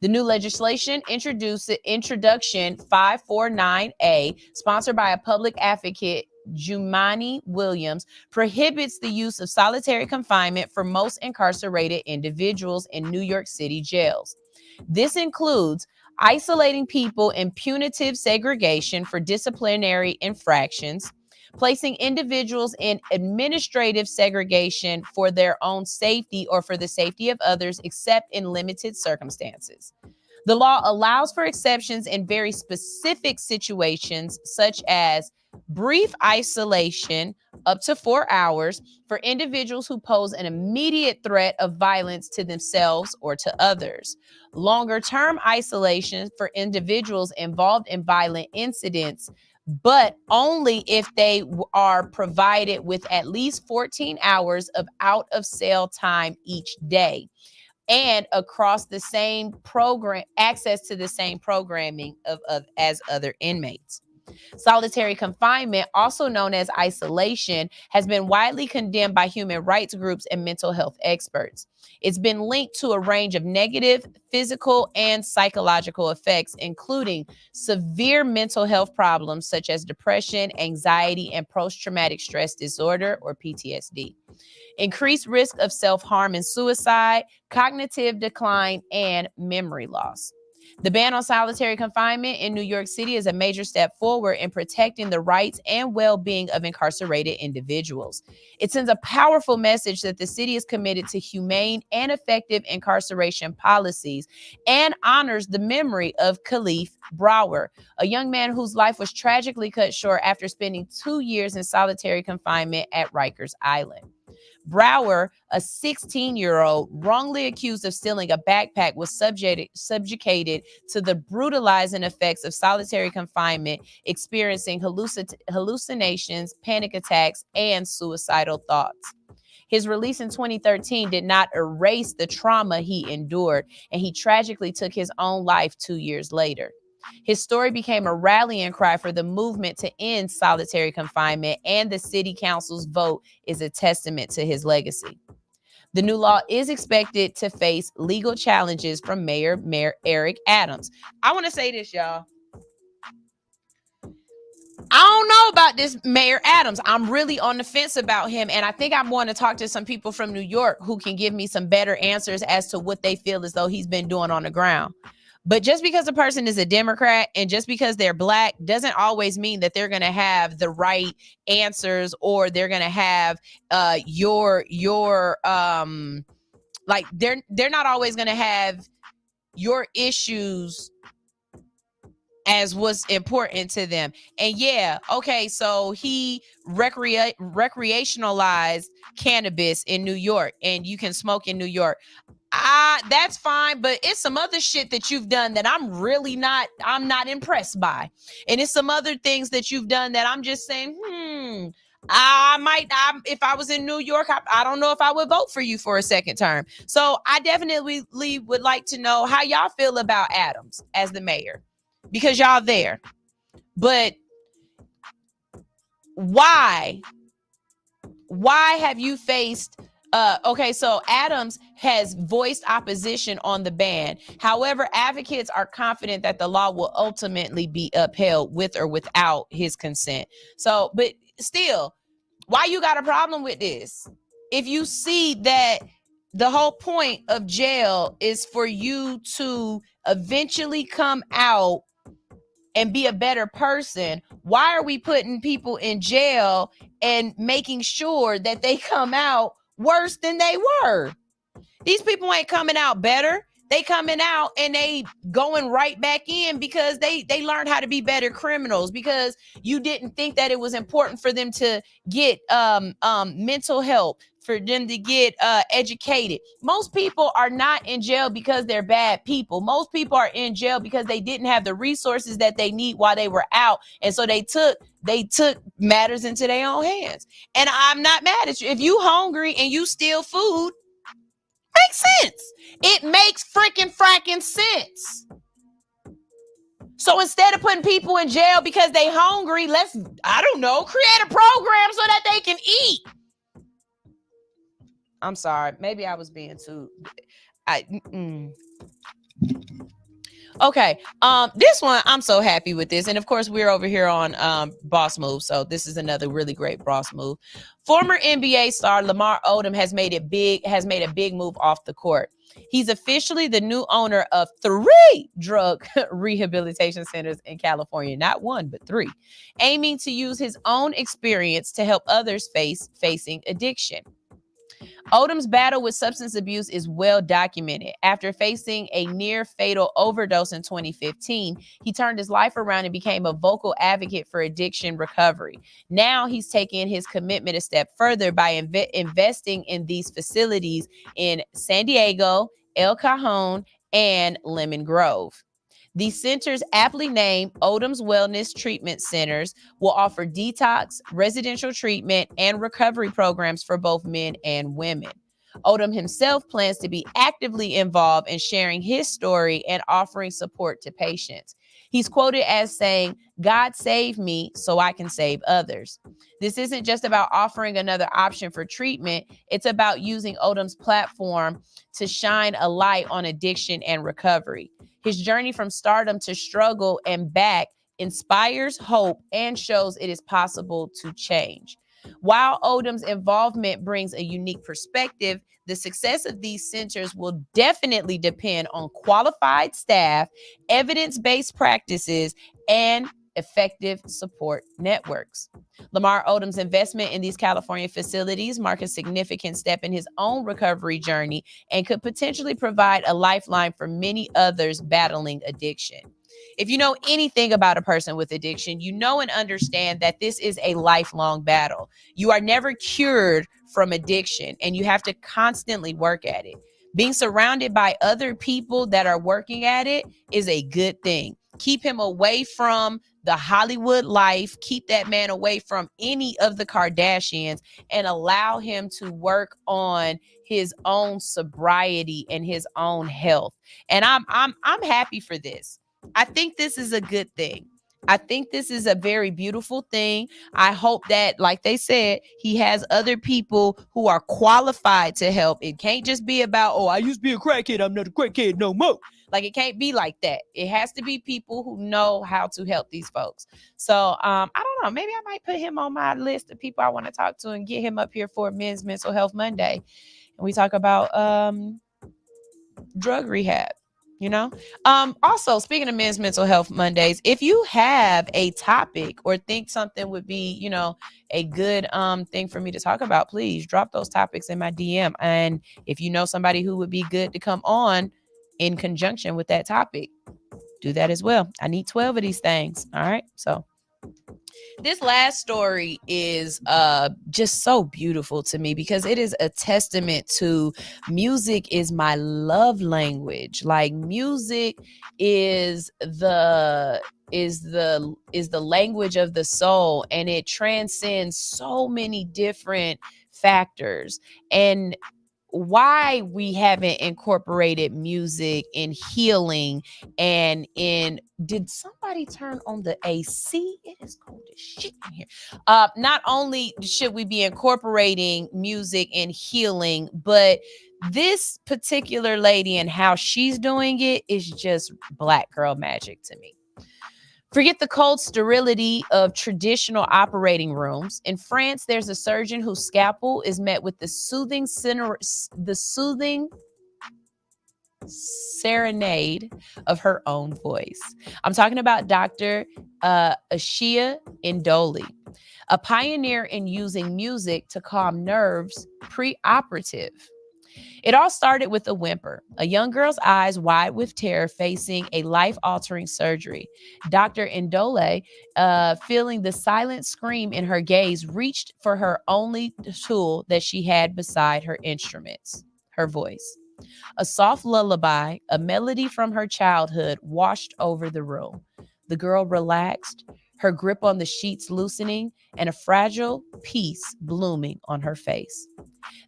The new legislation Introduction 549A, sponsored by a public advocate, Jumaane Williams, prohibits the use of solitary confinement for most incarcerated individuals in New York City jails. This includes isolating people in punitive segregation for disciplinary infractions, placing individuals in administrative segregation for their own safety or for the safety of others, except in limited circumstances. The law allows for exceptions in very specific situations, such as brief isolation up to 4 hours for individuals who pose an immediate threat of violence to themselves or to others. Longer-term isolation for individuals involved in violent incidents, but only if they are provided with at least 14 hours of out-of-cell time each day, and across the same program, access to the same programming as other inmates. Solitary confinement, also known as isolation, has been widely condemned by human rights groups and mental health experts. It's been linked to a range of negative physical and psychological effects, including severe mental health problems such as depression, anxiety, and post-traumatic stress disorder, or PTSD. Increased risk of self-harm and suicide, cognitive decline, and memory loss. The ban on solitary confinement in New York City is a major step forward in protecting the rights and well-being of incarcerated individuals. It sends a powerful message that the city is committed to humane and effective incarceration policies and honors the memory of Khalif Brower, a young man whose life was tragically cut short after spending 2 years in solitary confinement at Rikers Island. Brower, a 16-year-old wrongly accused of stealing a backpack, was subjugated to the brutalizing effects of solitary confinement, experiencing hallucinations, panic attacks, and suicidal thoughts. His release in 2013 did not erase the trauma he endured, and he tragically took his own life 2 years later. His story became a rallying cry for the movement to end solitary confinement, and the city council's vote is a testament to his legacy. The new law is expected to face legal challenges from Mayor Eric Adams. I want to say this, y'all. I don't know about this Mayor Adams. I'm really on the fence about him, and I think I'm going to talk to some people from New York who can give me some better answers as to what they feel as though he's been doing on the ground. But just because a person is a Democrat and just because they're Black doesn't always mean that they're going to have the right answers, or they're going to have like they're not always going to have your issues as what's important to them. And yeah, okay, so he recreationalized cannabis in New York, and you can smoke in New York. That's fine, but it's some other shit that you've done that I'm not impressed by. And it's some other things that you've done that I'm just saying, if I was in New York, I don't know if I would vote for you for a second term. So I definitely would like to know how y'all feel about Adams as the mayor, because y'all there. But why have you faced okay, so Adams has voiced opposition on the ban. However, advocates are confident that the law will ultimately be upheld with or without his consent. So, but still, why you got a problem with this? If you see that the whole point of jail is for you to eventually come out and be a better person, why are we putting people in jail and making sure that they come out worse than they were? These people ain't coming out better. They coming out and they going right back in because they learned how to be better criminals, because you didn't think that it was important for them to get mental help, for them to get educated. Most people are not in jail because they're bad people. Most people are in jail because they didn't have the resources that they need while they were out. And so they took matters into their own hands. And I'm not mad at you. If you hungry and you steal food, makes sense. It makes fracking sense. So instead of putting people in jail because they hungry, let's, I don't know, create a program so that they can eat. I'm sorry. Maybe I was being too. Okay. This one, I'm so happy with this. And of course, we're over here on Boss Move. So this is another really great Boss Move. Former NBA star Lamar Odom has made a big move off the court. He's officially the new owner of 3 drug rehabilitation centers in California, not 1, but 3, aiming to use his own experience to help others facing addiction. Odom's battle with substance abuse is well documented. After facing a near-fatal overdose in 2015, he turned his life around and became a vocal advocate for addiction recovery. Now he's taken his commitment a step further by investing in these facilities in San Diego, El Cajon, and Lemon Grove. These centers, aptly named Odom's Wellness Treatment Centers, will offer detox, residential treatment, and recovery programs for both men and women. Odom himself plans to be actively involved in sharing his story and offering support to patients. He's quoted as saying, "God saved me so I can save others." This isn't just about offering another option for treatment. It's about using Odom's platform to shine a light on addiction and recovery. His journey from stardom to struggle and back inspires hope and shows it is possible to change. While Odom's involvement brings a unique perspective, the success of these centers will definitely depend on qualified staff, evidence-based practices, and effective support networks. Lamar Odom's investment in these California facilities mark a significant step in his own recovery journey and could potentially provide a lifeline for many others battling addiction. If you know anything about a person with addiction, you know and understand that this is a lifelong battle. You are never cured from addiction, and you have to constantly work at it. Being surrounded by other people that are working at it is a good thing. Keep him away from the Hollywood life. Keep that man away from any of the Kardashians and allow him to work on his own sobriety and his own health. And I'm happy for this. I think this is a good thing. I think this is a very beautiful thing. I hope that, like they said, he has other people who are qualified to help. It can't just be about, oh, I used to be a crackhead, I'm not a crackhead no more. Like, it can't be like that. It has to be people who know how to help these folks. So I don't know. Maybe I might put him on my list of people I want to talk to and get him up here for Men's Mental Health Monday. And we talk about drug rehab. You know, also, speaking of Men's Mental Health Mondays, if you have a topic or think something would be, you know, a good thing for me to talk about, please drop those topics in my DM. And if you know somebody who would be good to come on in conjunction with that topic, do that as well. I need 12 of these things. All right. So this last story is just so beautiful to me because it is a testament to music is my love language. Like, music is the language of the soul, and it transcends so many different factors. And why we haven't incorporated music in healing and in, did somebody turn on the AC? It is cold as shit in here. Not only should we be incorporating music in healing, but this particular lady and how she's doing it is just Black girl magic to me. Forget the cold sterility of traditional operating rooms. In France, there's a surgeon whose scalpel is met with the soothing serenade of her own voice. I'm talking about Dr. Ashia Indoli, a pioneer in using music to calm nerves pre-operative. It all started with a whimper, a young girl's eyes wide with terror facing a life-altering surgery. Dr. Indole, feeling the silent scream in her gaze, reached for her only tool that she had beside her instruments, her voice. A soft lullaby, a melody from her childhood, washed over the room. The girl relaxed, her grip on the sheets loosening, and a fragile peace blooming on her face.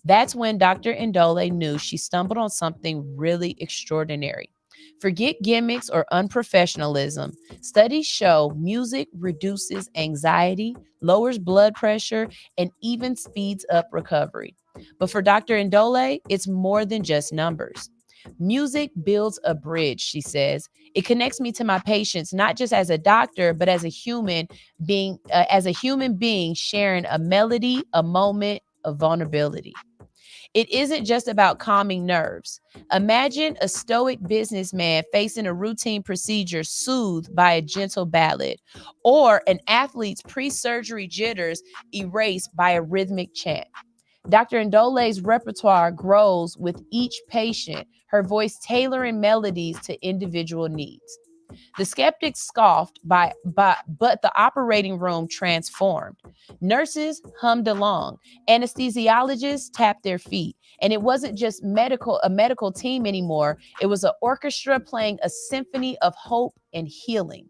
That's when Dr. Indole knew she stumbled on something really extraordinary. Forget gimmicks or unprofessionalism. Studies show music reduces anxiety, lowers blood pressure, and even speeds up recovery. But for Dr. Indole, it's more than just numbers. Music builds a bridge, she says. It connects me to my patients, not just as a doctor, but as a human being, sharing a melody, a moment of vulnerability. It isn't just about calming nerves. Imagine a stoic businessman facing a routine procedure soothed by a gentle ballad, or an athlete's pre-surgery jitters erased by a rhythmic chant. Dr. Indole's repertoire grows with each patient, her voice tailoring melodies to individual needs. The skeptics scoffed, but the operating room transformed. Nurses hummed along. Anesthesiologists tapped their feet. And it wasn't just a medical team anymore. It was an orchestra playing a symphony of hope and healing.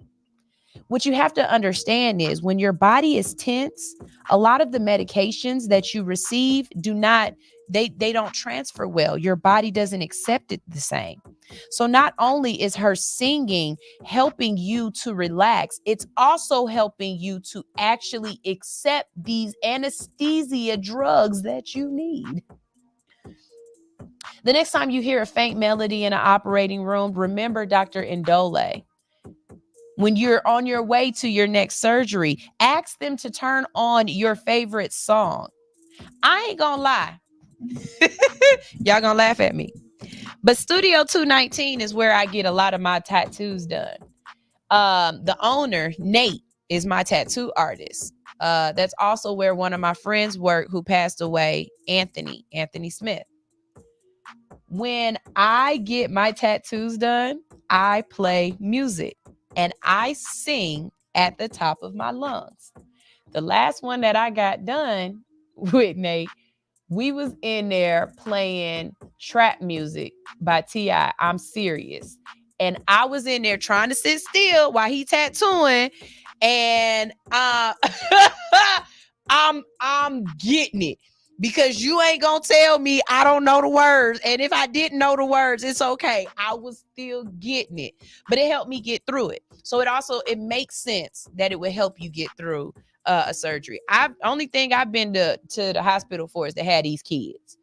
What you have to understand is when your body is tense, a lot of the medications that you receive they don't transfer well. Your body doesn't accept it the same. So not only is her singing helping you to relax, it's also helping you to actually accept these anesthesia drugs that you need. The next time you hear a faint melody in an operating room, remember Dr. Indole. when you're on your way to your next surgery, ask them to turn on your favorite song. I ain't gonna lie. Y'all gonna laugh at me. But Studio 219 is where I get a lot of my tattoos done. The owner, Nate, is my tattoo artist. That's also where one of my friends worked who passed away, Anthony Smith. When I get my tattoos done, I play music and I sing at the top of my lungs. The last one that I got done with Nate, we was in there playing trap music by T.I. I'm serious. And I was in there trying to sit still while he tattooing. And I'm getting it. Because you ain't gonna tell me I don't know the words. And if I didn't know the words, it's okay. I was still getting it. But it helped me get through it. So it makes sense that it would help you get through a surgery. Only thing I've been to the hospital for is to have these kids.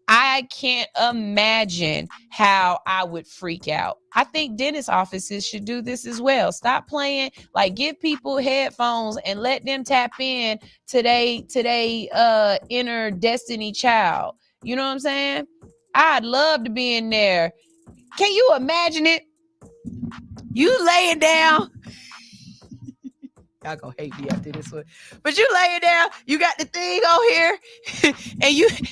I can't imagine how I would freak out. I think dentist offices should do this as well. Stop playing, like give people headphones and let them tap in to they inner destiny child. You know what I'm saying? I'd love to be in there. Can you imagine it? You laying down. Y'all gonna hate me after this one. But you laying down, you got the thing on here,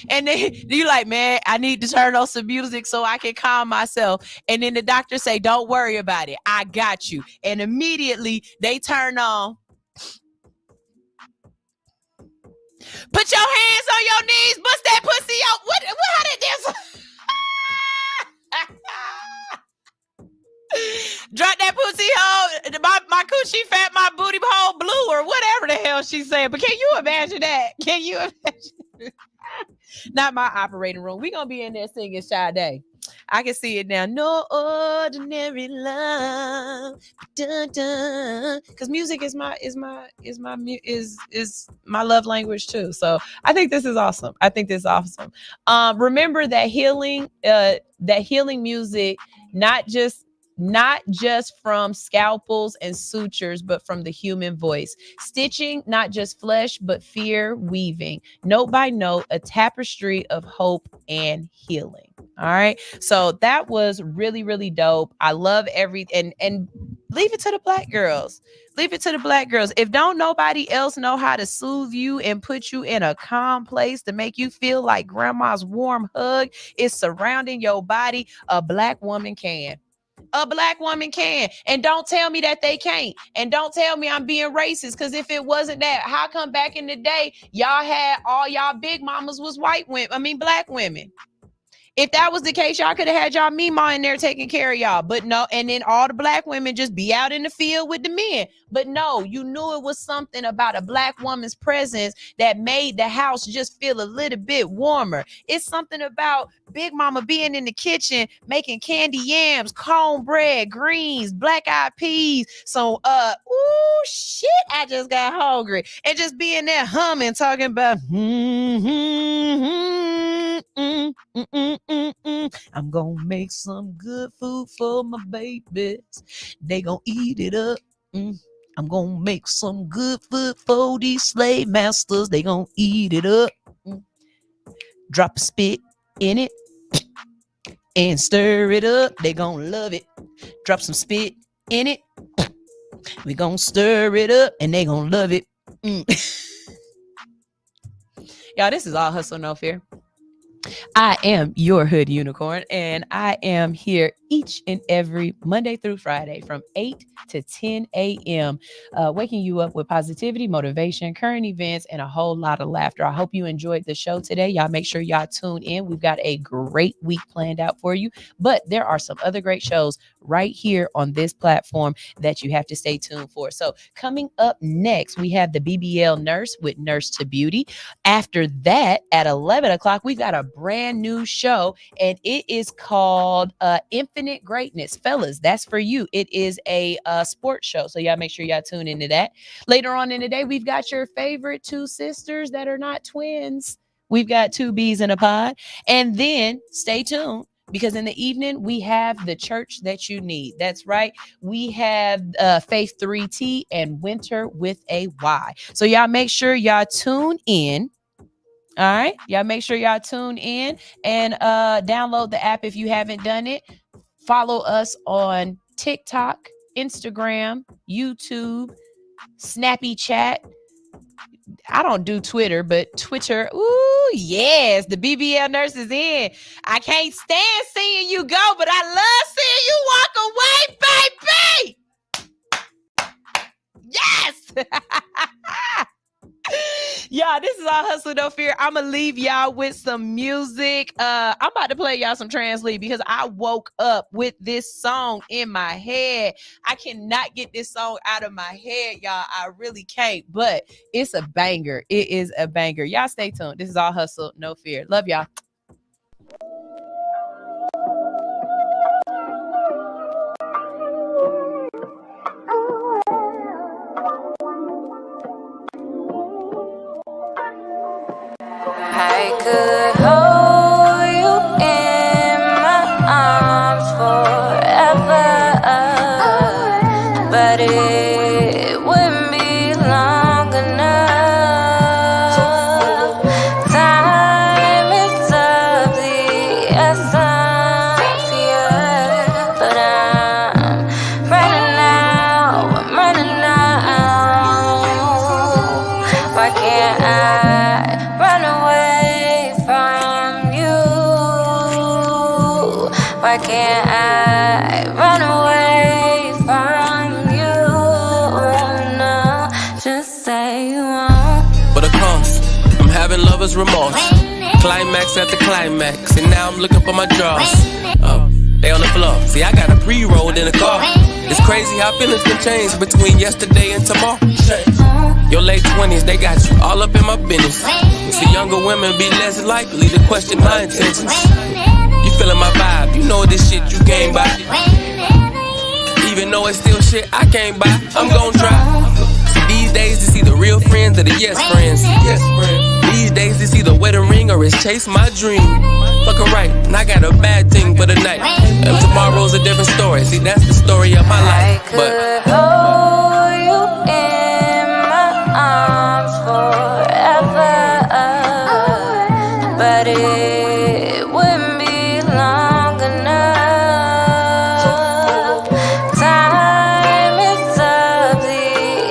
and then you like, man, I need to turn on some music so I can calm myself. And then the doctor say, don't worry about it. I got you. And immediately they turn on. Put your hands on your knees, bust that pussy out. What how did this? Drop that pussy hole, my coochie fat, my booty hole blue, or whatever the hell she's saying. But can you imagine that? Can you imagine? Not my operating room. We're gonna be in there singing Sade. I can see it now. No ordinary love. Dun, dun. Cause music is my love language too. So I think this is awesome. Remember that healing music, not just from scalpels and sutures, but from the human voice. Stitching, not just flesh, but fear weaving. Note by note, a tapestry of hope and healing. All right. So that was really, really dope. I love everything. And leave it to the black girls. Leave it to the black girls. If don't nobody else know how to soothe you and put you in a calm place to make you feel like grandma's warm hug is surrounding your body, a black woman can. A black woman can. And don't tell me that they can't. And don't tell me I'm being racist, because if it wasn't that, how come back in the day y'all had all y'all big mamas was black women? If that was the case, y'all could have had y'all Mima in there taking care of y'all. But no, and then all the black women just be out in the field with the men. But no, you knew it was something about a black woman's presence that made the house just feel a little bit warmer. It's something about Big Mama being in the kitchen making candy yams, cornbread, greens, black eyed peas. So, ooh, shit, I just got hungry. And just being there humming, talking about, I'm gonna make some good food for my babies. They gonna eat it up. I'm gonna make some good food for these slave masters. They gonna eat it up. Drop a spit in it and stir it up. They gonna love it. Drop some spit in it. We gonna stir it up and they gonna love it. Y'all, this is All Hustle, No Fear. I am your hood unicorn, and I am here each and every Monday through Friday from 8 to 10 a.m., waking you up with positivity, motivation, current events, and a whole lot of laughter. I hope you enjoyed the show today. Y'all make sure y'all tune in. We've got a great week planned out for you, but there are some other great shows right here on this platform that you have to stay tuned for. So coming up next, we have the BBL Nurse with Nurse to Beauty. After that, at 11 o'clock, we've got a brand new show, and it is called Infinite Greatness. Fellas, that's for you. It is a sports show, so y'all make sure y'all tune into that. Later on in the day, we've got your favorite two sisters that are not twins. We've got two bees in a pod. And then stay tuned, because in the evening we have the church that you need. That's right. We have Faith 3T and Winter with a Y. So y'all make sure y'all tune in. All right. Y'all make sure y'all tune in and download the app if you haven't done it. Follow us on TikTok, Instagram, YouTube, Snappy Chat. I don't do Twitter, but Twitter. Ooh, yes. The BBL nurse is in. I can't stand seeing you go, but I love seeing you walk away, baby. Yes. Y'all, this is All Hustle, No Fear. I'm going to leave y'all with some music. I'm about to play y'all some Trans-Lead because I woke up with this song in my head. I cannot get this song out of my head, y'all. I really can't, but it's a banger. It is a banger. Y'all stay tuned. This is All Hustle, No Fear. Love y'all. I could hold you in my arms forever, but it wouldn't be long enough. Time is of the essence, yeah, but I'm running out. Why can't I run away from you? Why can't I run away from you? No, just say you won't. But of course, I'm having lover's remorse. Climax after climax, and now I'm looking for my drawers. Oh, they on the floor. See, I got a pre-rolled in the car. It's crazy how feelings can change between yesterday and tomorrow. Your late 20s, they got you all up in my business. See, younger women be less likely to question my intentions. You feeling my vibe, you know this shit you came by. Even though it's still shit I can't buy, I'm gon' try. These days to see the real friends or the yes friends. These days to see the wedding ring or it's chase my dream. Fucking right, and I got a bad thing for the night. And tomorrow's a different story. See, that's the story of my life. But hold you in my arms forever, but it wouldn't be long enough. Time is of the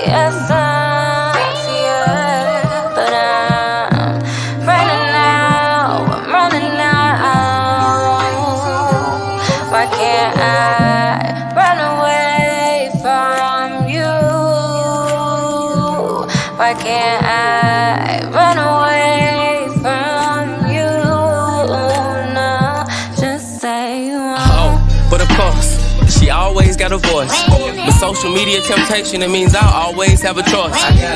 essence, yeah, but I'm running out. Why can't I run away from you? Why can't I run away from you? No, just say you won't. oh, but of course, she always got a voice. With social media temptation, it means I'll always have a choice.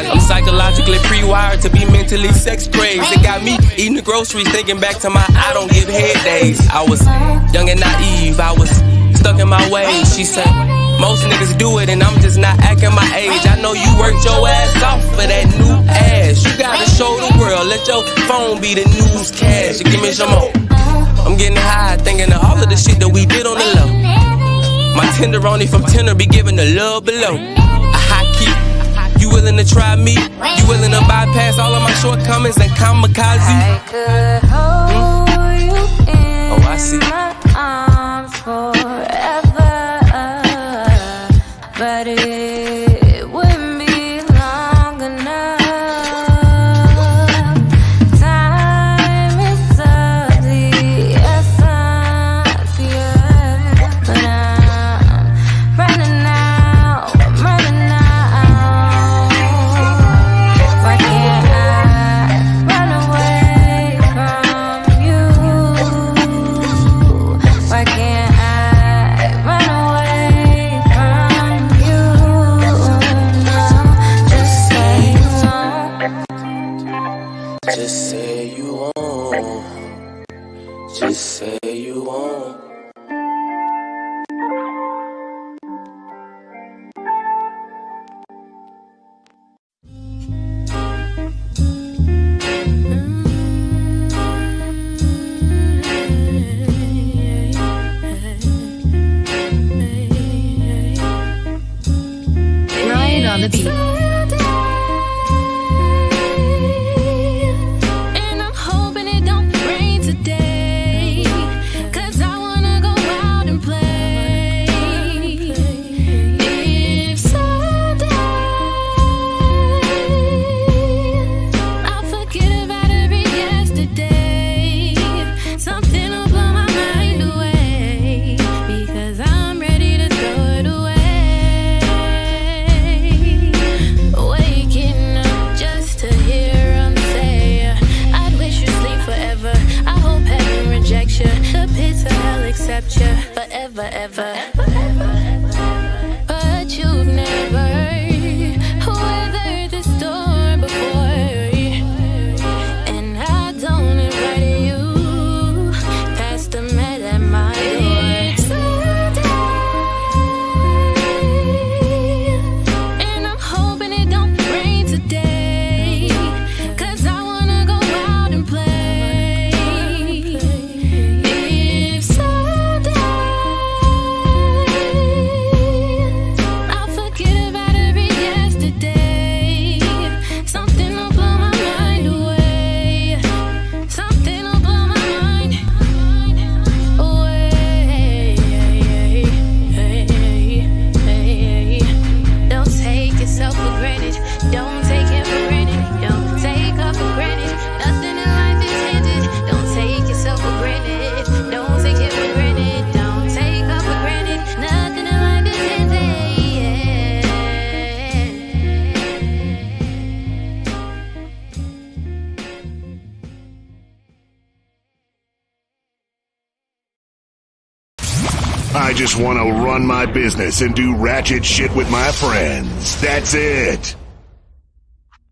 I'm psychologically pre-wired to be mentally sex crazed. It got me eating the groceries, thinking back to my I don't give head days. I was young and naive, I was stuck in my ways. She said, most niggas do it and I'm just not acting my age. I know you worked your ass off for that new ass. You gotta show the world, let your phone be the newscast. Give me some more. I'm getting high, thinking of all of the shit that we did on the low. My tenderoni from Tinder be giving the love below. A high key. You willing to try me? You willing to bypass all of my shortcomings and kamikaze? I could hold you in I see. my arms forever, but it wouldn't be long enough. Time is of the essence, yeah, but I'm running out. Why can't I run away from you? Why can't I run away from you? No, just say you won't. Just say you won't. Just say you won't. without you forever, ever. But you've never weathered the storm before, and I don't invite you past the mat at my door. And I'm hoping it don't rain today, 'cause I wanna go out and play. If someday I'll forget about every yesterday, something will blow my mind away. Something will blow my mind away. Don't take yourself for granted. Don't take it for granted. Don't take up for granted. Nothing in life is handed. Don't take yourself for granted. Don't take it for granted. Don't take up for granted. Nothing in life is handed. I just want to run my business and do ratchet shit with my friends. That's it.